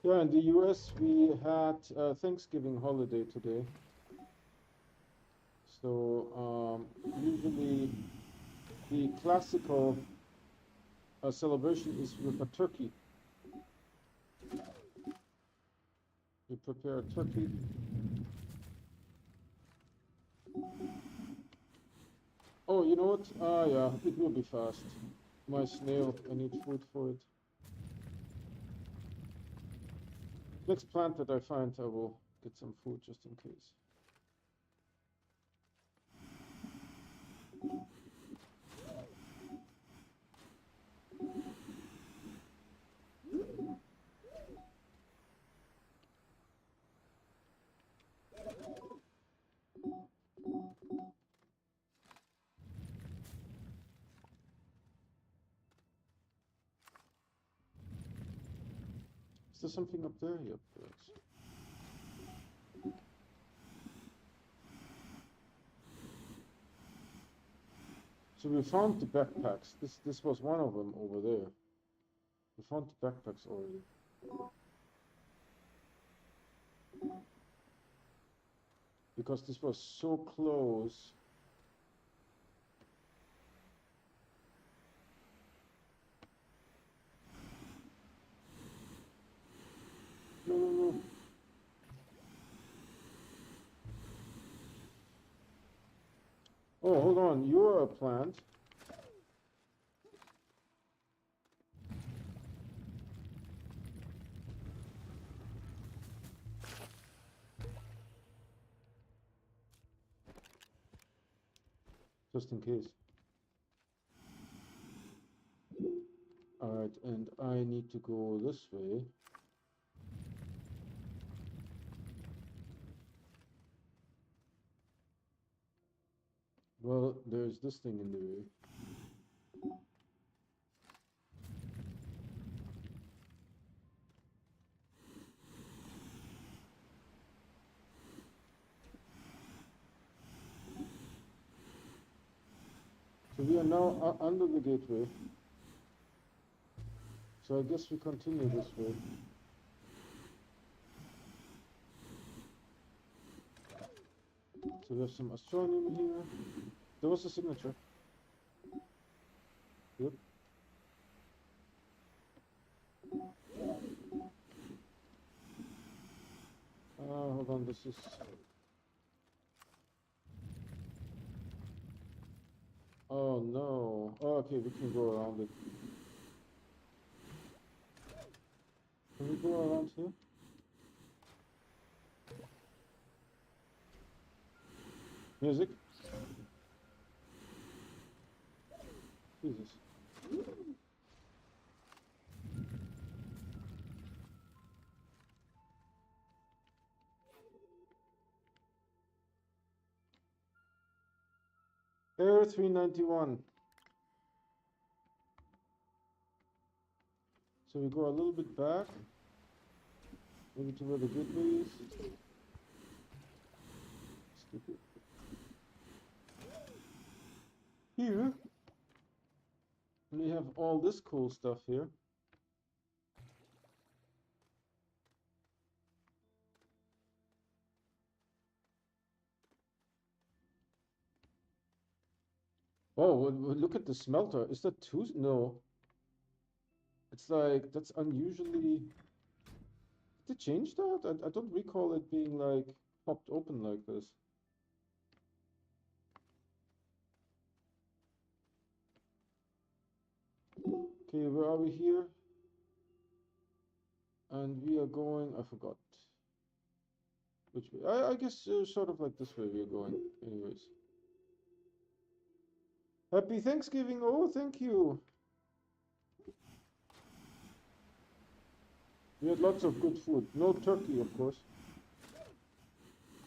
Yeah, in the US we had Thanksgiving holiday today. So usually the classical celebration is with a turkey. We prepare a turkey. Oh, you know what? Ah, yeah, it will be fast. My snail, I need food for it. Next plant that I find, I will get some food just in case. Is there something up there? Yep, there is. So we found the backpacks. This was one of them over there. We found the backpacks already. Because this was so close. No, no, no. Oh, hold on. You're a plant. Just in case. Alright, and I need to go this way. Well, there's this thing in the way. So we are now under the gateway. So I guess we continue this way. So we have some astronomy here. There was a signature. Yep. Hold on, this is... Oh no. Oh, okay, we can go around it. Can we go around here? Music? Jesus. Air 391. So we go a little bit back. Maybe to where the gateway is. Skip it. Here, we have all this cool stuff here. Oh, look at the smelter. Is that two? No. It's like, that's unusually... Did they change that? I don't recall it being like popped open like this. Okay, where are we here? And we are going, I forgot. Which way? I guess sort of like this way we are going, anyways. Happy Thanksgiving! Oh, thank you! We had lots of good food. No turkey, of course.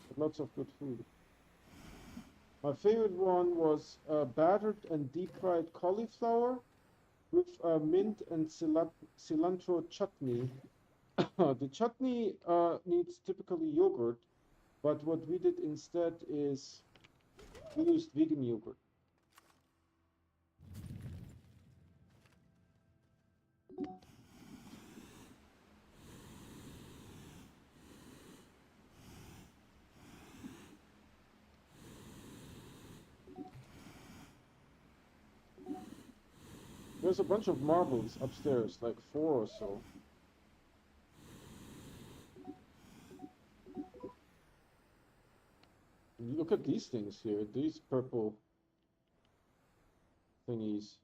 But lots of good food. My favorite one was battered and deep-fried cauliflower with mint and cilantro chutney. The chutney needs typically yogurt, but what we did instead is we used vegan yogurt. There's a bunch of marbles upstairs, like 4 or so. Look at these things here, these purple thingies.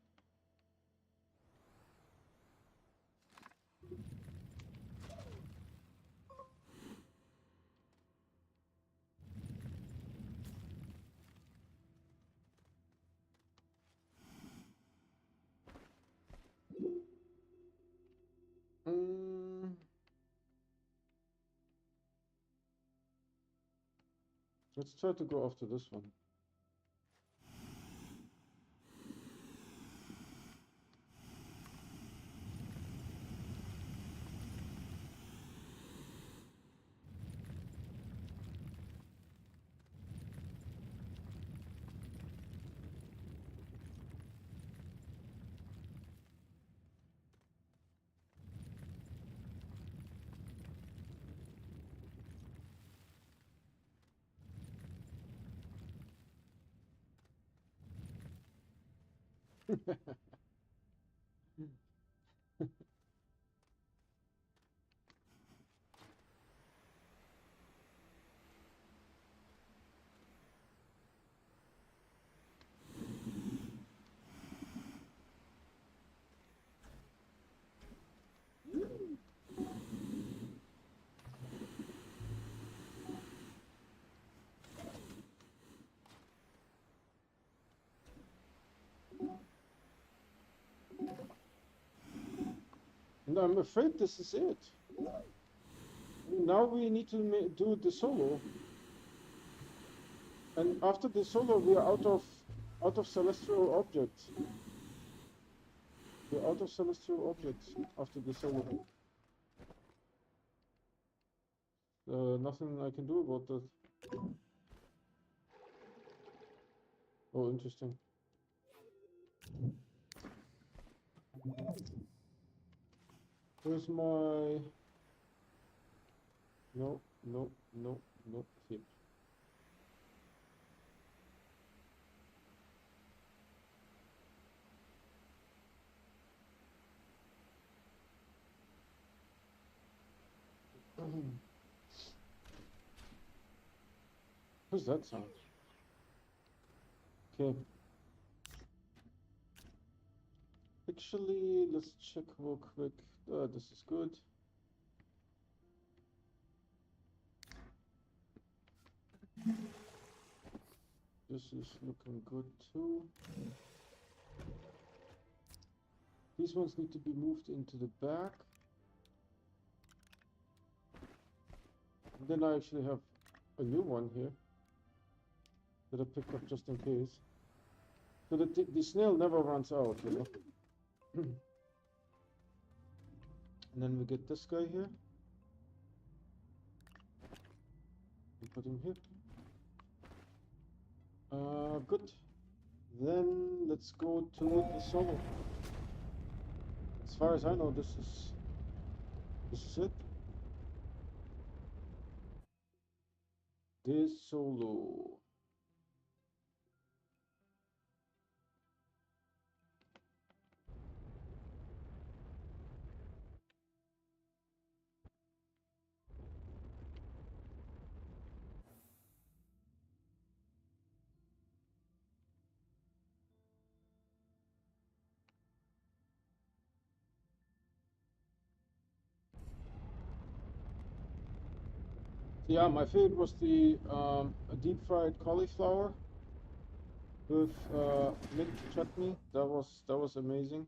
Let's try to go after this one. And I'm afraid this is it. Now we need to do the solo. And after the solo, we are out of celestial objects. We're out of celestial objects after the solo. Nothing I can do about that. Oh, interesting. Where's my... No, no, no, no, here. What's that sound? Okay. Actually, let's check real quick. This is good. This is looking good too. These ones need to be moved into the back. And then I actually have a new one here that I picked up just in case. So that the snail never runs out, you know. And then we get this guy here. We put him here. Good. Then let's go to the solo. As far as I know, this is it. This solo. Yeah, my favorite was the deep fried cauliflower with mint chutney. That was amazing.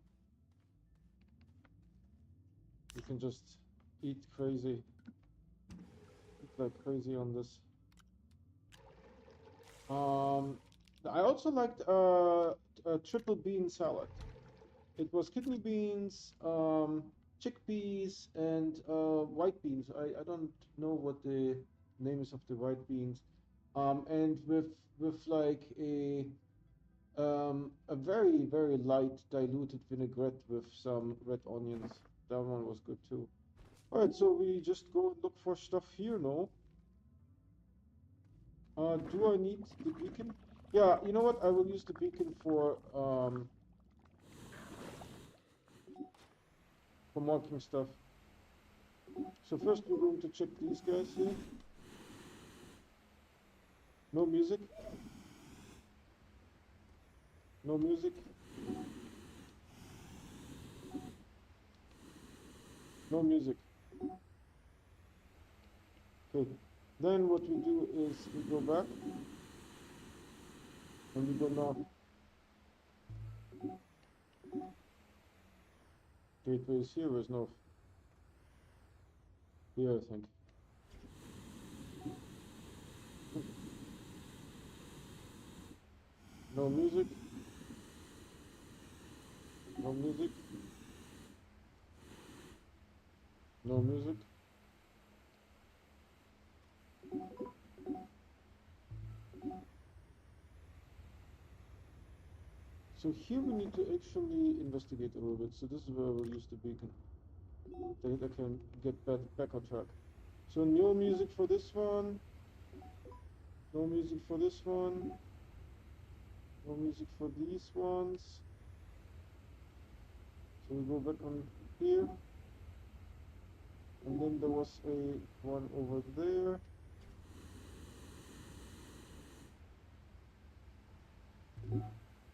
You can just eat like crazy on this. I also liked a triple bean salad. It was kidney beans, chickpeas, and white beans. I don't know what the name is of the white beans. And with like a very light diluted vinaigrette with some red onions. That one was good too. All right, so we just go and look for stuff here, no? Do I need the beacon? Yeah, you know what? I will use the beacon for marking stuff. So first we're going to check these guys here. No music. No music. No music. Okay. Then what we do is we go back and we go north. Gateway is here, where's north? Here, I think. No music. No music. No music. So here we need to actually investigate a little bit. So this is where we'll use the beacon. Then I can get back on track. So no music for this one. No music for this one. No music for these ones. So we go back on here. And then there was a one over there.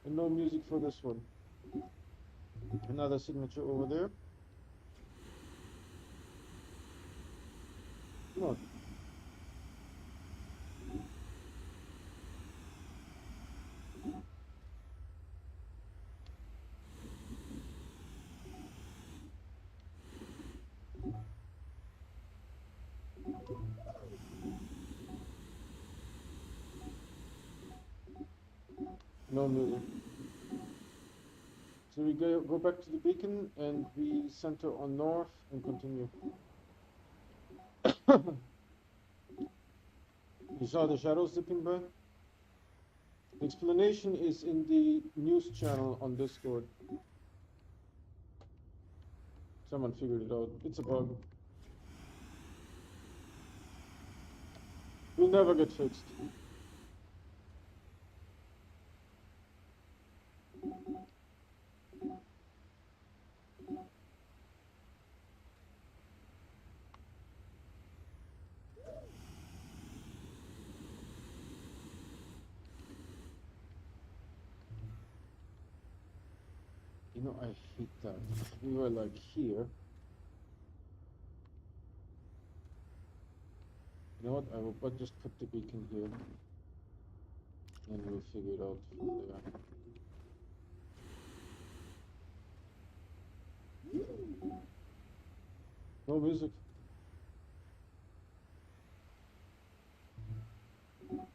And no music for this one. Another signature over there. No. No music. So we go back to the beacon and we center on north and continue. You saw the shadows zipping by? The explanation is in the news channel on Discord. Someone figured it out. It's a bug. Will never get fixed. You know, I hate that. We were like here. You know what? I will just put the beacon here. And we'll figure it out from there. No music.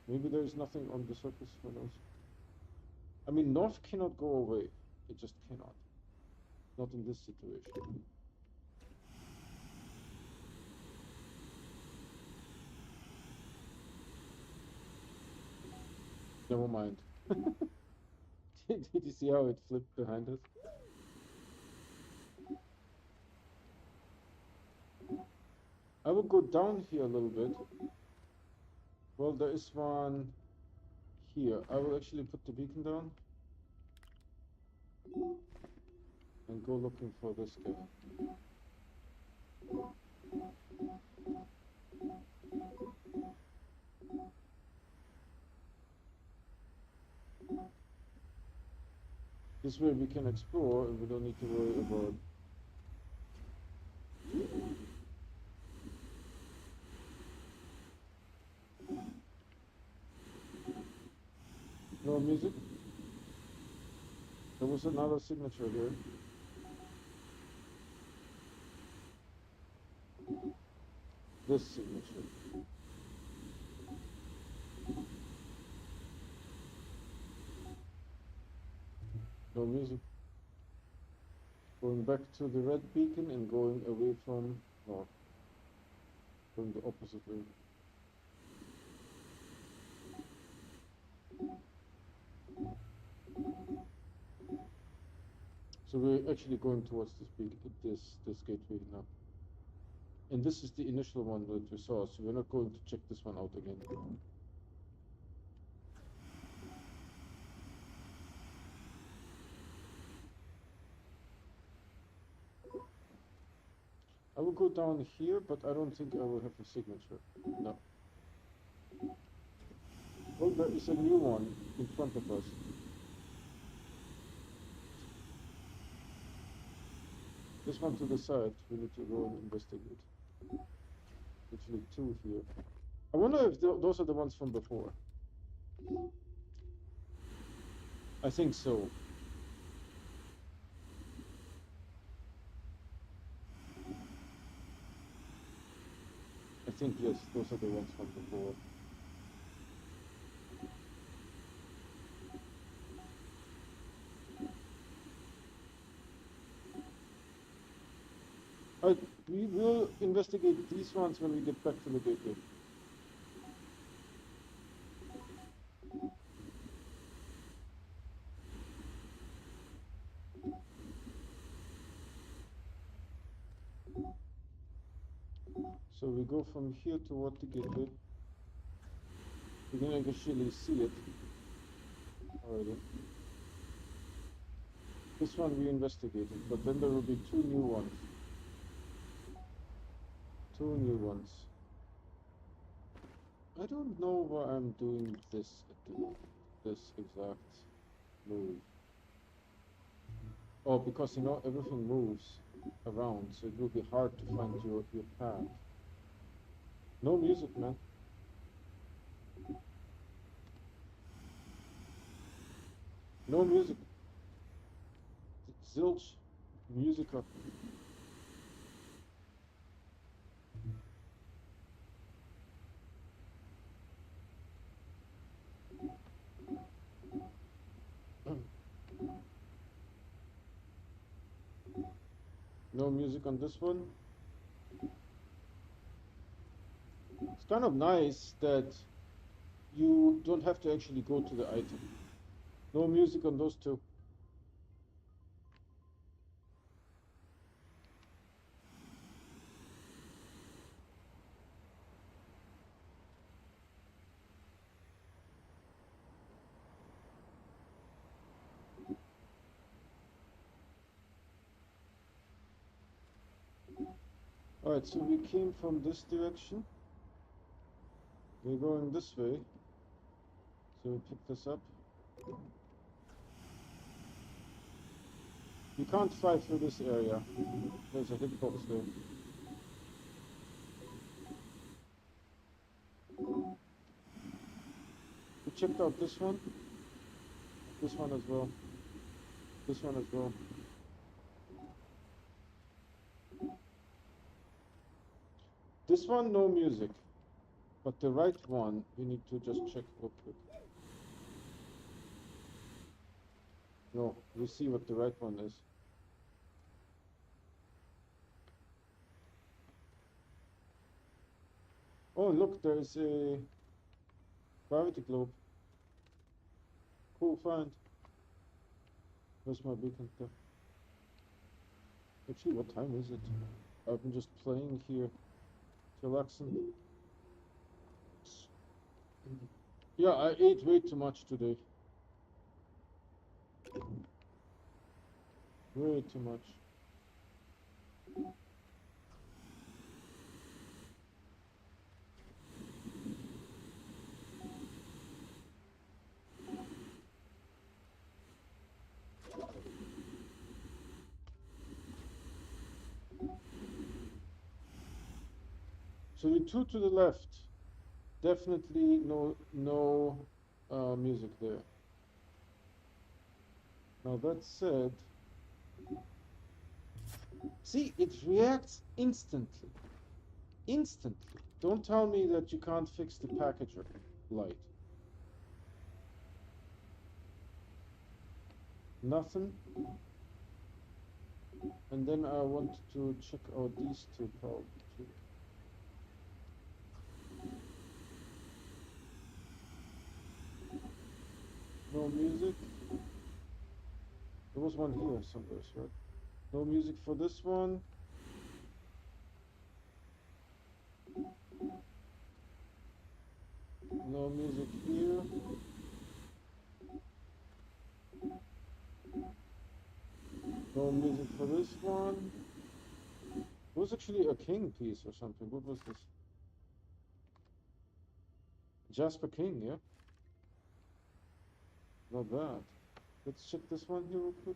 Maybe there is nothing on the surface for those. I mean, north cannot go away. It just cannot. Not in this situation. Never mind. Did you see how it flipped behind us? I will go down here a little bit. Well, there is one here. I will actually put the beacon down and go looking for this guy. This way we can explore and we don't need to worry about no music. There was another signature here. This signature. No music. Going back to the red beacon and going away from north. Going the opposite way. So we're actually going towards this gateway now. And this is the initial one that we saw, so we're not going to check this one out again. I will go down here, but I don't think I will have a signature. No. Oh, there is a new one in front of us. This one to the side, we need to go and investigate. Actually, two here. I wonder if those are the ones from before. I think so. I think, yes, those are the ones from before. We will investigate these ones when we get back to the gateway. So we go from here toward the gateway. We can actually see it already. This one we investigated, but then there will be two new ones. Two new ones. I don't know why I'm doing this at the moment. This exact move. Oh, because you know everything moves around, so it will be hard to find your path. No music, man. No music. Zilch musica. No music on this one. It's kind of nice that you don't have to actually go to the item. No music on those two. Alright, so we came from this direction. We're going this way. So we pick this up. You can't fly through this area. There's a hitbox there. We checked out this one as well, this one as well. This one, no music, but the right one, we need to just check real quick. No, we see what the right one is. Oh, look, there's a gravity globe. Cool find. Where's my beacon there? Actually, what time is it? I've been just playing here, relaxing. Yeah, I ate way too much today. Way too much. So the two to the left, definitely no music there. Now that said, see, it reacts instantly. Instantly. Don't tell me that you can't fix the packager light. Nothing. And then I want to check out these two probably too. No music. There was one here somewhere, right? No music for this one. No music here. No music for this one. It was actually a king piece or something. What was this? Jasper King, yeah? Not bad. Let's check this one here real quick.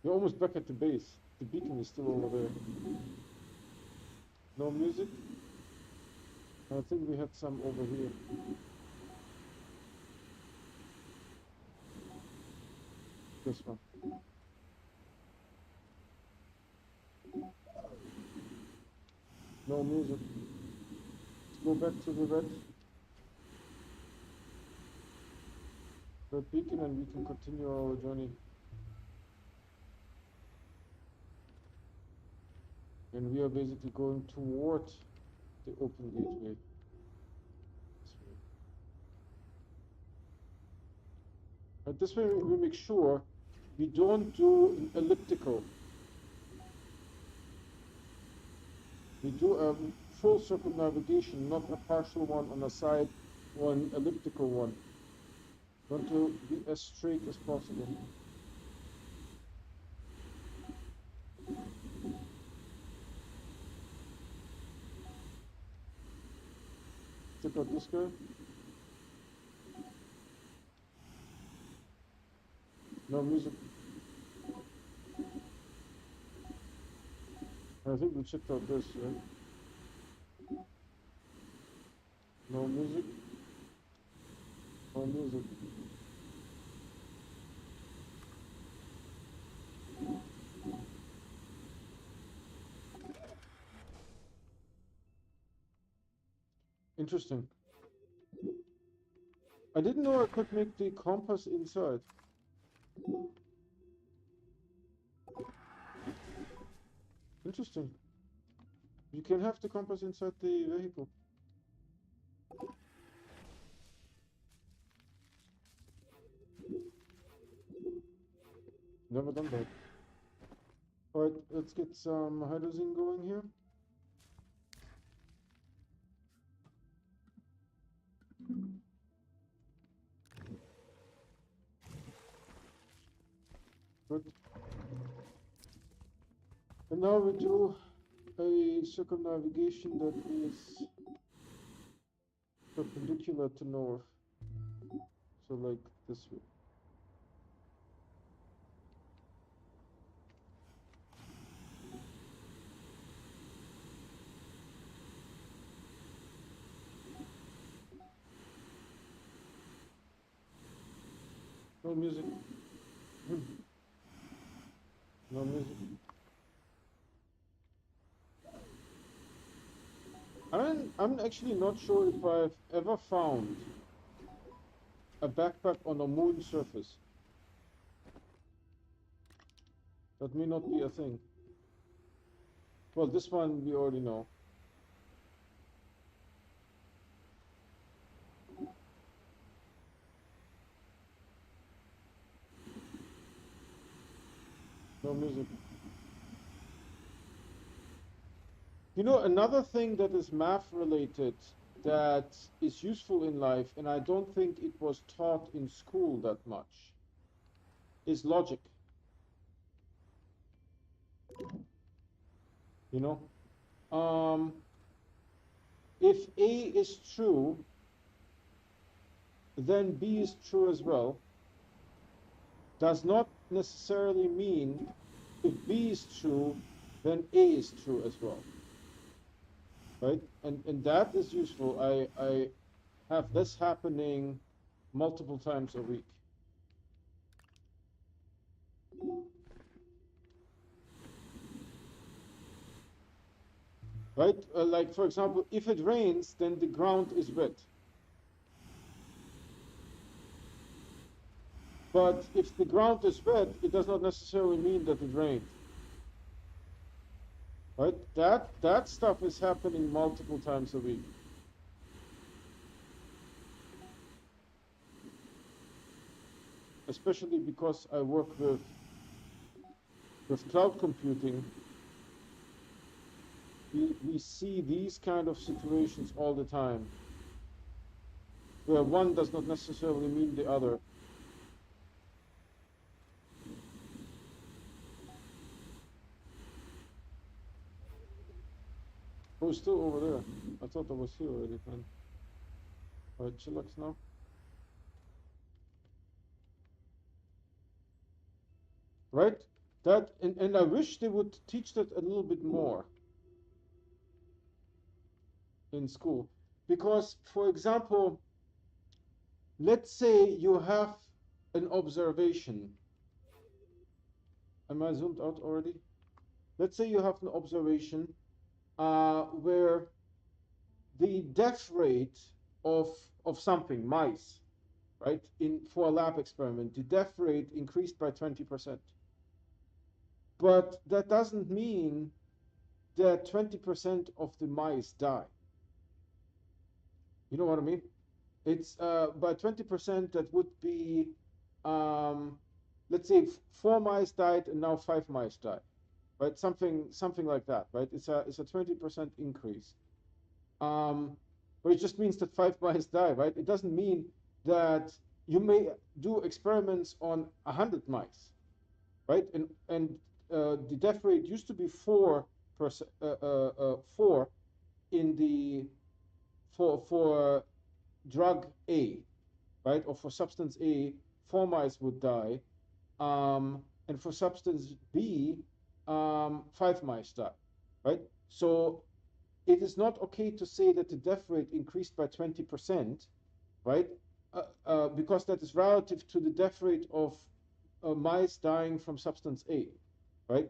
We're almost back at the base. The beacon is still over there. No music. I think we had some over here. This one. No music. Let's go back to the red beacon and we can continue our journey. And we are basically going toward the open gateway. But this way we make sure we don't do an elliptical. We do a full circumnavigation, not a partial one on a side or an elliptical one. We want to be as straight as possible. Check out this guy. No music. I think we checked out this, right? No music. No music. Interesting. I didn't know I could make the compass inside. Interesting. You can have the compass inside the vehicle. Never done that. Alright, let's get some hydrazine going here. Good. And now we do a circumnavigation that is perpendicular to north. So like this way. No music. No music. I'm actually not sure if I've ever found a backpack on a moon surface. That may not be a thing. Well, this one we already know. No music. You know, another thing that is math related that is useful in life, and I don't think it was taught in school that much, is logic. You know, if A is true, then B is true as well. Does not necessarily mean if B is true, then A is true as well. Right? And that is useful. I have this happening multiple times a week. Right? Like, for example, if it rains, then the ground is wet. But if the ground is wet, it does not necessarily mean that it rained. Right? That stuff is happening multiple times a week. Especially because I work with cloud computing. We see these kind of situations all the time, where one does not necessarily mean the other. Oh, it's still over there. I thought I was here already, man. Alright, chillax now. Right? That and I wish they would teach that a little bit more in school. Because, for example, let's say you have an observation. Am I zoomed out already? Let's say you have an observation where the death rate of something, mice, right, for a lab experiment, the death rate increased by 20%. But that doesn't mean that 20% of the mice die. You know what I mean? It's by 20%, that would be, let's say 4 mice died and now 5 mice died, right? Something like that, right? It's a 20% increase. But it just means that 5 mice die, right? It doesn't mean that you may do experiments on 100 mice, right? And the death rate used to be 4 in the for drug A, right? Or for substance A, 4 mice would die, and for substance B, 5 mice die, right? So it is not okay to say that the death rate increased by 20%, right? Because that is relative to the death rate of mice dying from substance A, right?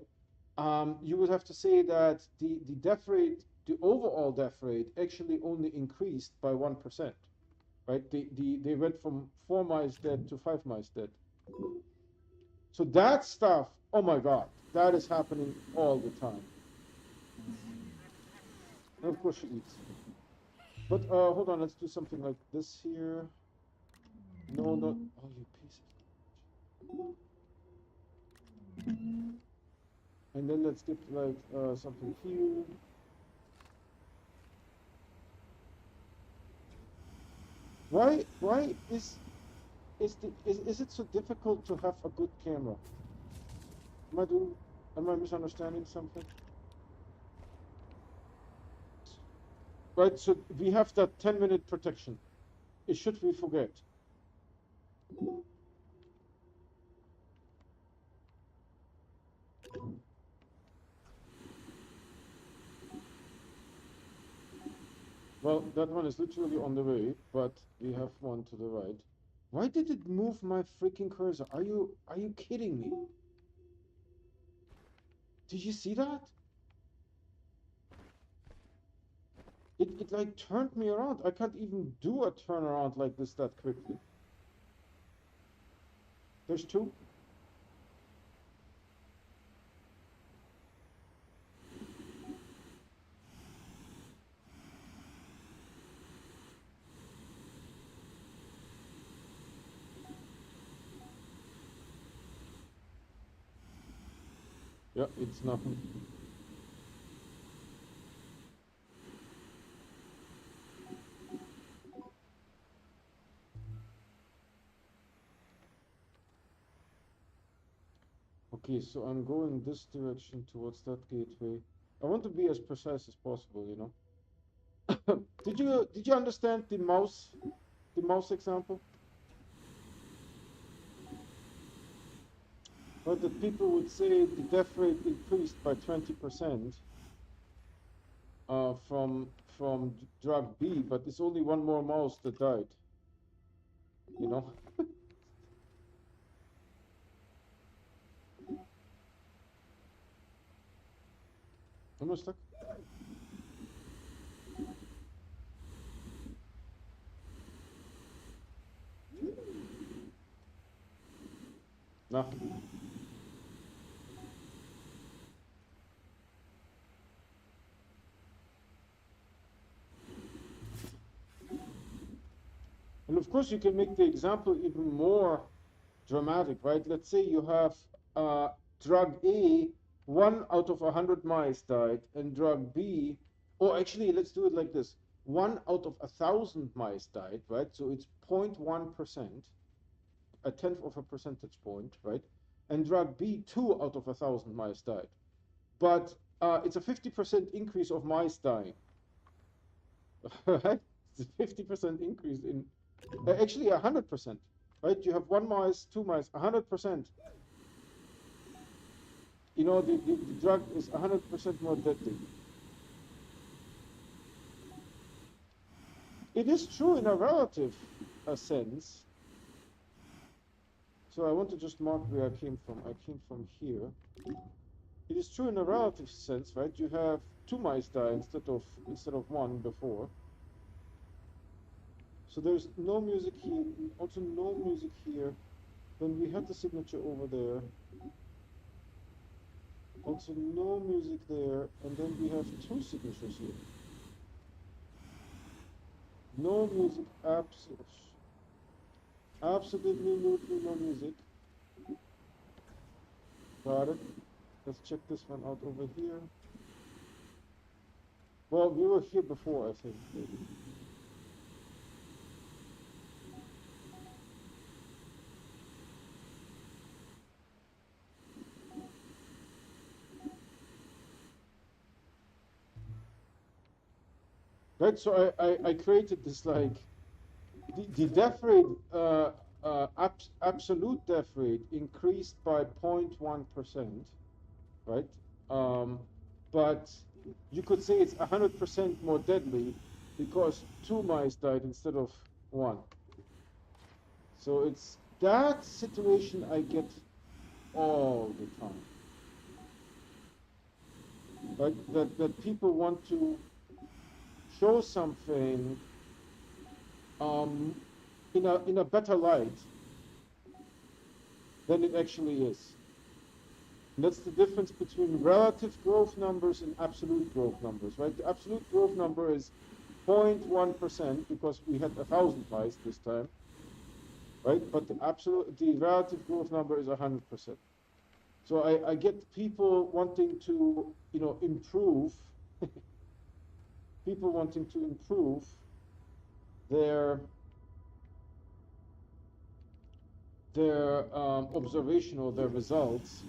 You would have to say that the death rate, the overall death rate, actually only increased by 1%, right? They went from 4 mice dead to 5 mice dead. So that stuff, oh my God, that is happening all the time. And of course she eats. But hold on, let's do something like this here. No, not, oh, you piece of. And then let's get like something here. Why is it so difficult to have a good camera? Am I misunderstanding something? Right, so we have that 10-minute protection. It should we forget? Well, that one is literally on the way, but we have one to the right. Why did it move my freaking cursor? Are you kidding me? Did you see that? It like turned me around. I can't even do a turnaround like this that quickly. There's two. Yeah, it's nothing. Okay, so I'm going this direction towards that gateway. I want to be as precise as possible, you know. Did you understand the mouse example? But that people would say the death rate increased by 20% from drug B, but it's only one more mouse that died. You know? Am I stuck? No. And of course, you can make the example even more dramatic, right? Let's say you have drug A, 1 out of 100 mice died, and drug B, or actually, let's do it like this: 1 out of 1,000 mice died, right? So it's 0.1%, a tenth of a percentage point, right? And drug B, 2 out of 1,000 mice died. But it's a 50% increase of mice dying, right? It's a 50% increase in, actually 100%, right? You have 1 mice, 2 mice, 100%. You know, the drug is 100% more deadly. It is true in a relative sense. So I want to just mark where I came from. I came from here. It is true in a relative sense, right? You have 2 mice die instead of one before. So there's no music here, also no music here. Then we had the signature over there. Also no music there, and then we have two signatures here. No music, absolutely no music. Got it. Let's check this one out over here. Well, we were here before, I think. Maybe. Right, so I created this like the death rate, absolute death rate increased by 0.1%, right? Um, but you could say it's 100% more deadly because two mice died instead of one. So it's that situation I get all the time, right? That people want to show something um, in a better light than it actually is. And that's the difference between relative growth numbers and absolute growth numbers, right? The absolute growth number is 0.1% because we had 1,000 mice this time, right? But the relative growth number is 100%. So I get people wanting to, improve, people wanting to improve their observation or their results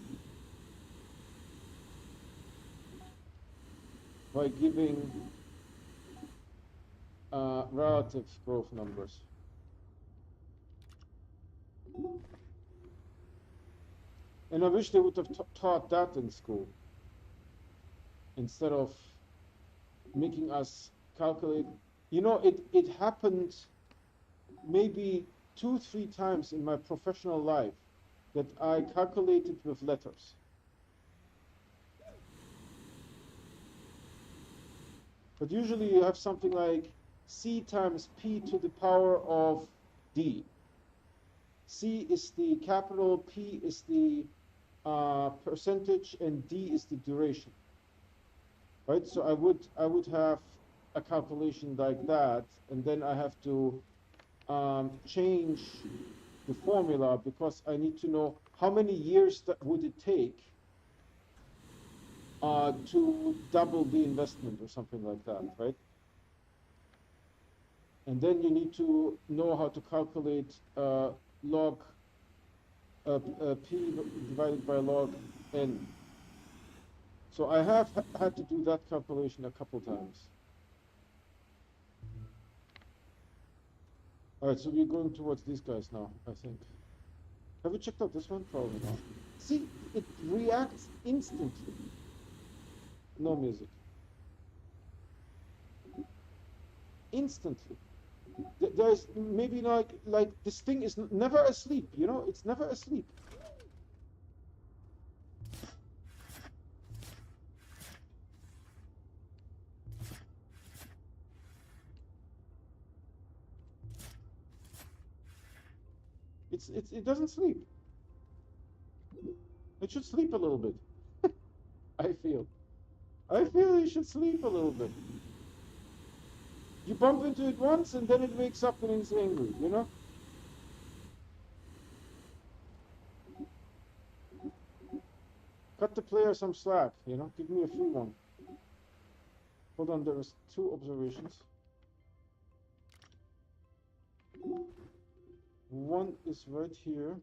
by giving relative growth numbers. And I wish they would have taught that in school instead of making us calculate. It happened maybe 2-3 times in my professional life that I calculated with letters. But usually you have something like C times P to the power of D. C is the capital, P is the percentage, and D is the duration. Right? So I would have a calculation like that, and then I have to change the formula because I need to know how many years that would it take to double the investment or something like that, right? And then you need to know how to calculate log P divided by log N. So I have had to do that calculation a couple times. All right, so we're going towards these guys now, I think. Have you checked out this one? Probably not. See, it reacts instantly. No music. Instantly. There's maybe like this thing is never asleep, it's never asleep. It doesn't sleep. It should sleep a little bit. I feel it should sleep a little bit. You bump into it once and then it wakes up and it's angry, Cut the player some slack, give me a free one. Hold on, there is 2 observations. One is right here.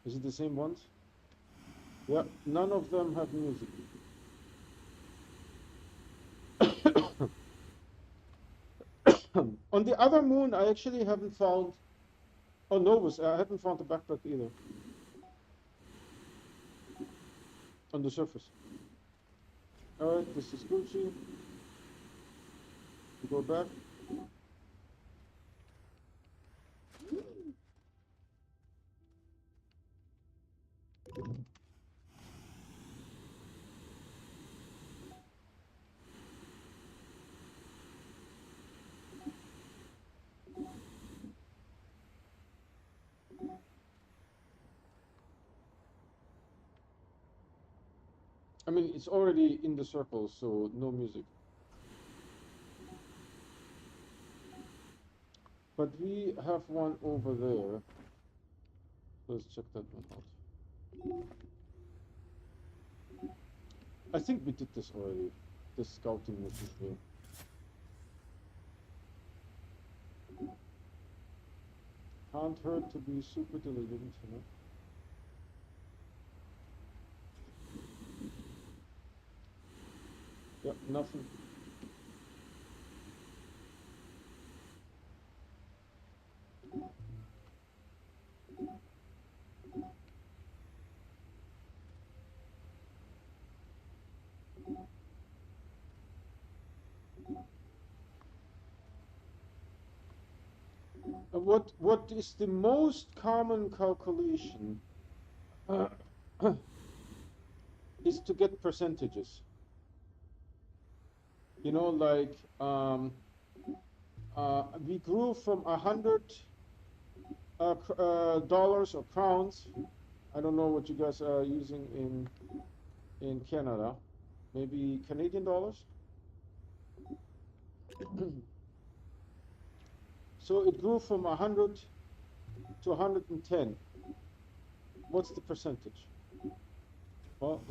Is it the same ones? Yeah, none of them have music. On the other moon, I actually haven't found, oh, Novus, I haven't found the backpack either. On the surface. All right, this is Gucci. We go back. I mean, it's already in the circle, so no music. But we have one over there. Let's check that one out. I think we did this already. This scouting mission here. Can't hurt to be super diligent, you know. Yep, nothing. What is the most common calculation is to get percentages. You know, like we grew from $100 or crowns. I don't know what you guys are using in Canada. Maybe Canadian dollars. So it grew from 100 to 110. What's the percentage? Well,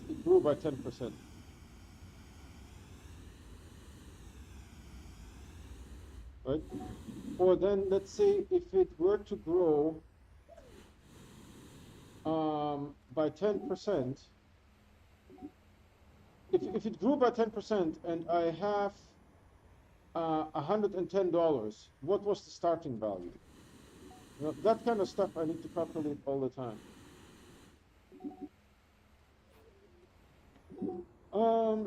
it grew by 10%. Right? Or then let's say if it were to grow by 10%, if it grew by 10% and I have $110, what was the starting value? You know, that kind of stuff I need to calculate all the time.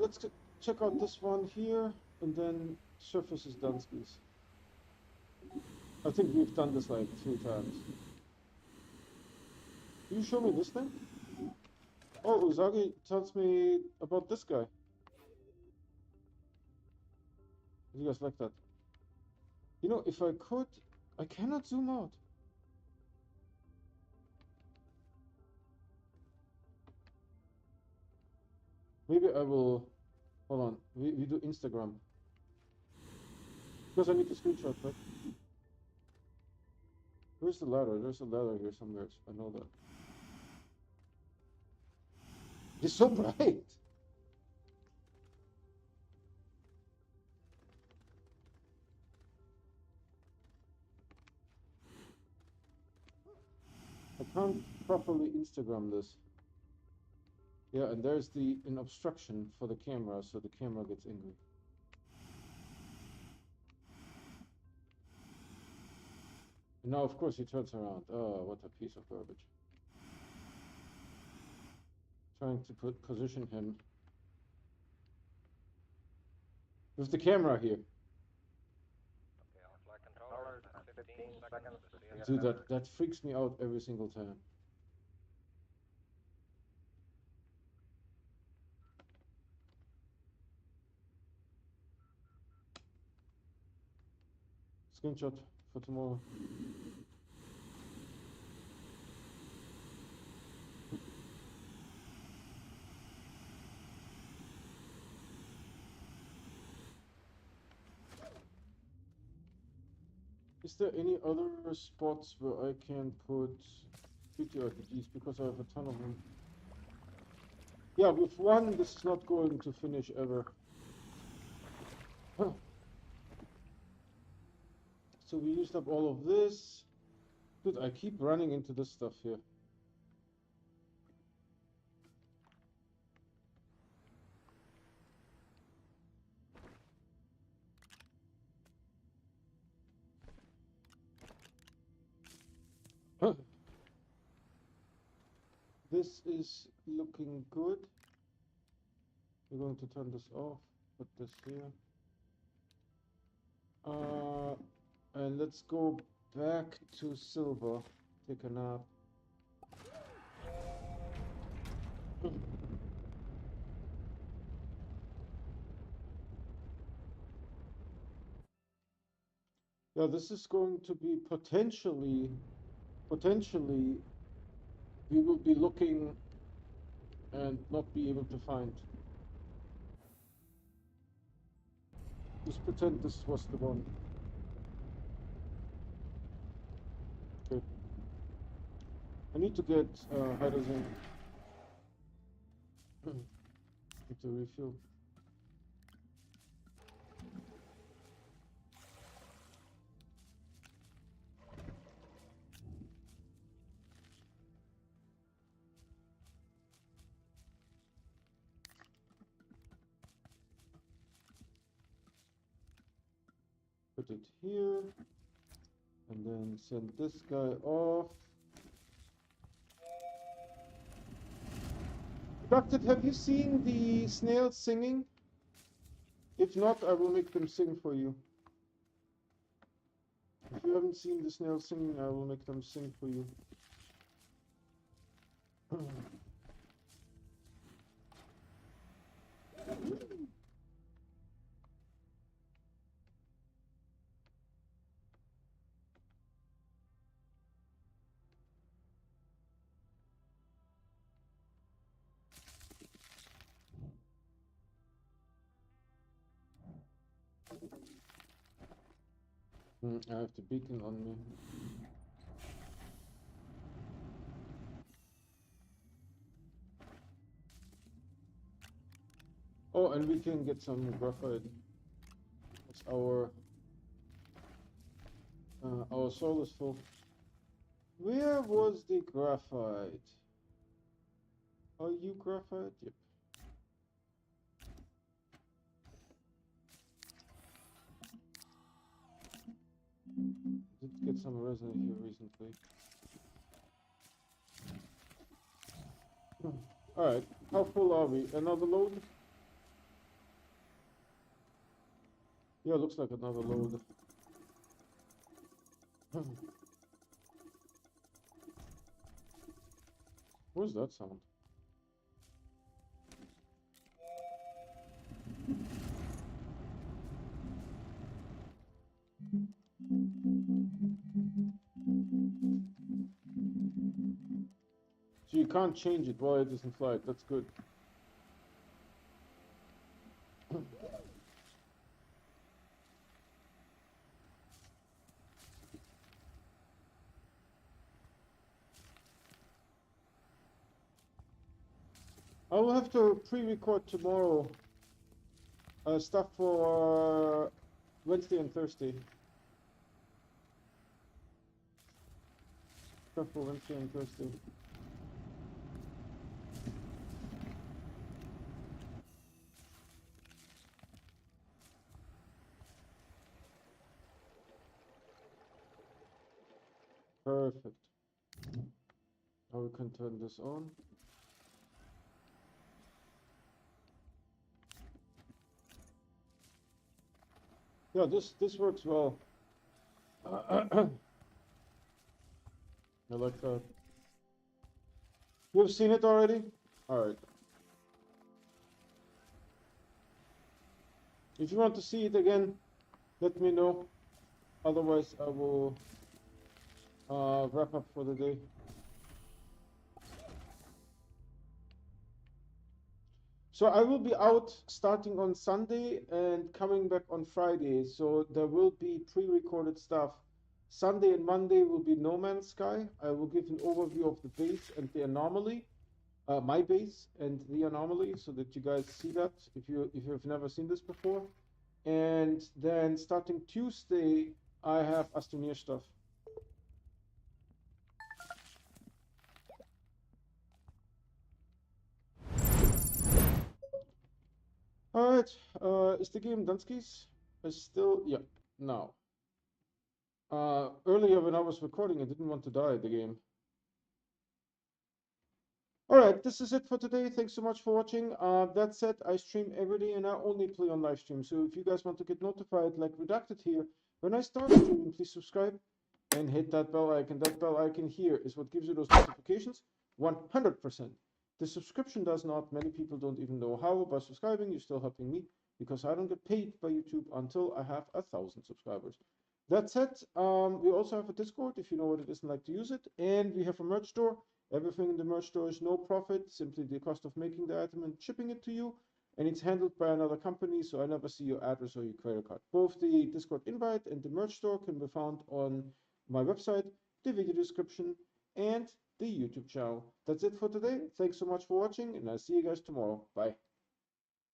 Let's check out this one here, and then surface is done, skis. I think we've done this like 3 times. Can you show me this thing? Oh, Uzagi tells me about this guy. You guys like that? You know, if I could, I cannot zoom out. Maybe I will, hold on, we do Instagram. Because I need to screenshot, right? Where's the ladder? There's a ladder here somewhere, I know that. It's so bright! I can't properly Instagram this. Yeah, and there's an obstruction for the camera, so the camera gets angry. And now, of course, he turns around. Oh, what a piece of garbage. Trying to position him with the camera here. Dude, that freaks me out every single time. Screenshot for tomorrow. Is there any other spots where I can put PTRPGs, because I have a ton of them? Yeah, with one, this is not going to finish ever. Huh. So we used up all of this. Dude, I keep running into this stuff here. Huh. This is looking good. We're going to turn this off, put this here. And let's go back to silver, take a nap. Yeah, this is going to be potentially, we will be looking and not be able to find. Just pretend this was the one. Okay. I need to get hydrogen to refill. Put it here, and then send this guy off. Doctor, have you seen the snails singing? If not, I will make them sing for you. If you haven't seen the snails singing, I will make them sing for you. I have the beacon on me. Oh, and we can get some graphite. It's our soul is full. Where was the graphite? Are you graphite? Yep. Did get some resin here recently. Alright, how full are we? Another load? Yeah, looks like another load. Where's that sound? So you can't change it while it is in flight. That's good. I will have to pre-record tomorrow stuff for Wednesday and Thursday. Stuff for Wednesday and Thursday. Perfect. Now we can turn this on. Yeah, this works well. I like that. You've seen it already? Alright. If you want to see it again, let me know. Otherwise, I will wrap up for the day. So I will be out starting on Sunday and coming back on Friday. So there will be pre-recorded stuff. Sunday and Monday will be No Man's Sky. I will give an overview of the base and the anomaly, my base and the anomaly, so that you guys see that if you have never seen this before. And then starting Tuesday, I have Astroneer stuff. Alright, is the game Dunskies? Is still, yeah, now. Earlier when I was recording, I didn't want to die at the game. Alright, this is it for today. Thanks so much for watching. That said, I stream every day and I only play on live stream. So if you guys want to get notified, like Redacted here, when I start streaming, please subscribe and hit that bell icon. That bell icon here is what gives you those notifications 100%. The subscription does not. Many people don't even know how. By subscribing, you're still helping me because I don't get paid by YouTube until I have 1,000 subscribers. That's it. We also have a Discord if you know what it is and like to use it. And we have a merch store. Everything in the merch store is no profit, simply the cost of making the item and shipping it to you. And it's handled by another company, so I never see your address or your credit card. Both the Discord invite and the merch store can be found on my website, the video description, and the YouTube channel. That's it for today. Thanks so much for watching, and I'll see you guys tomorrow. Bye.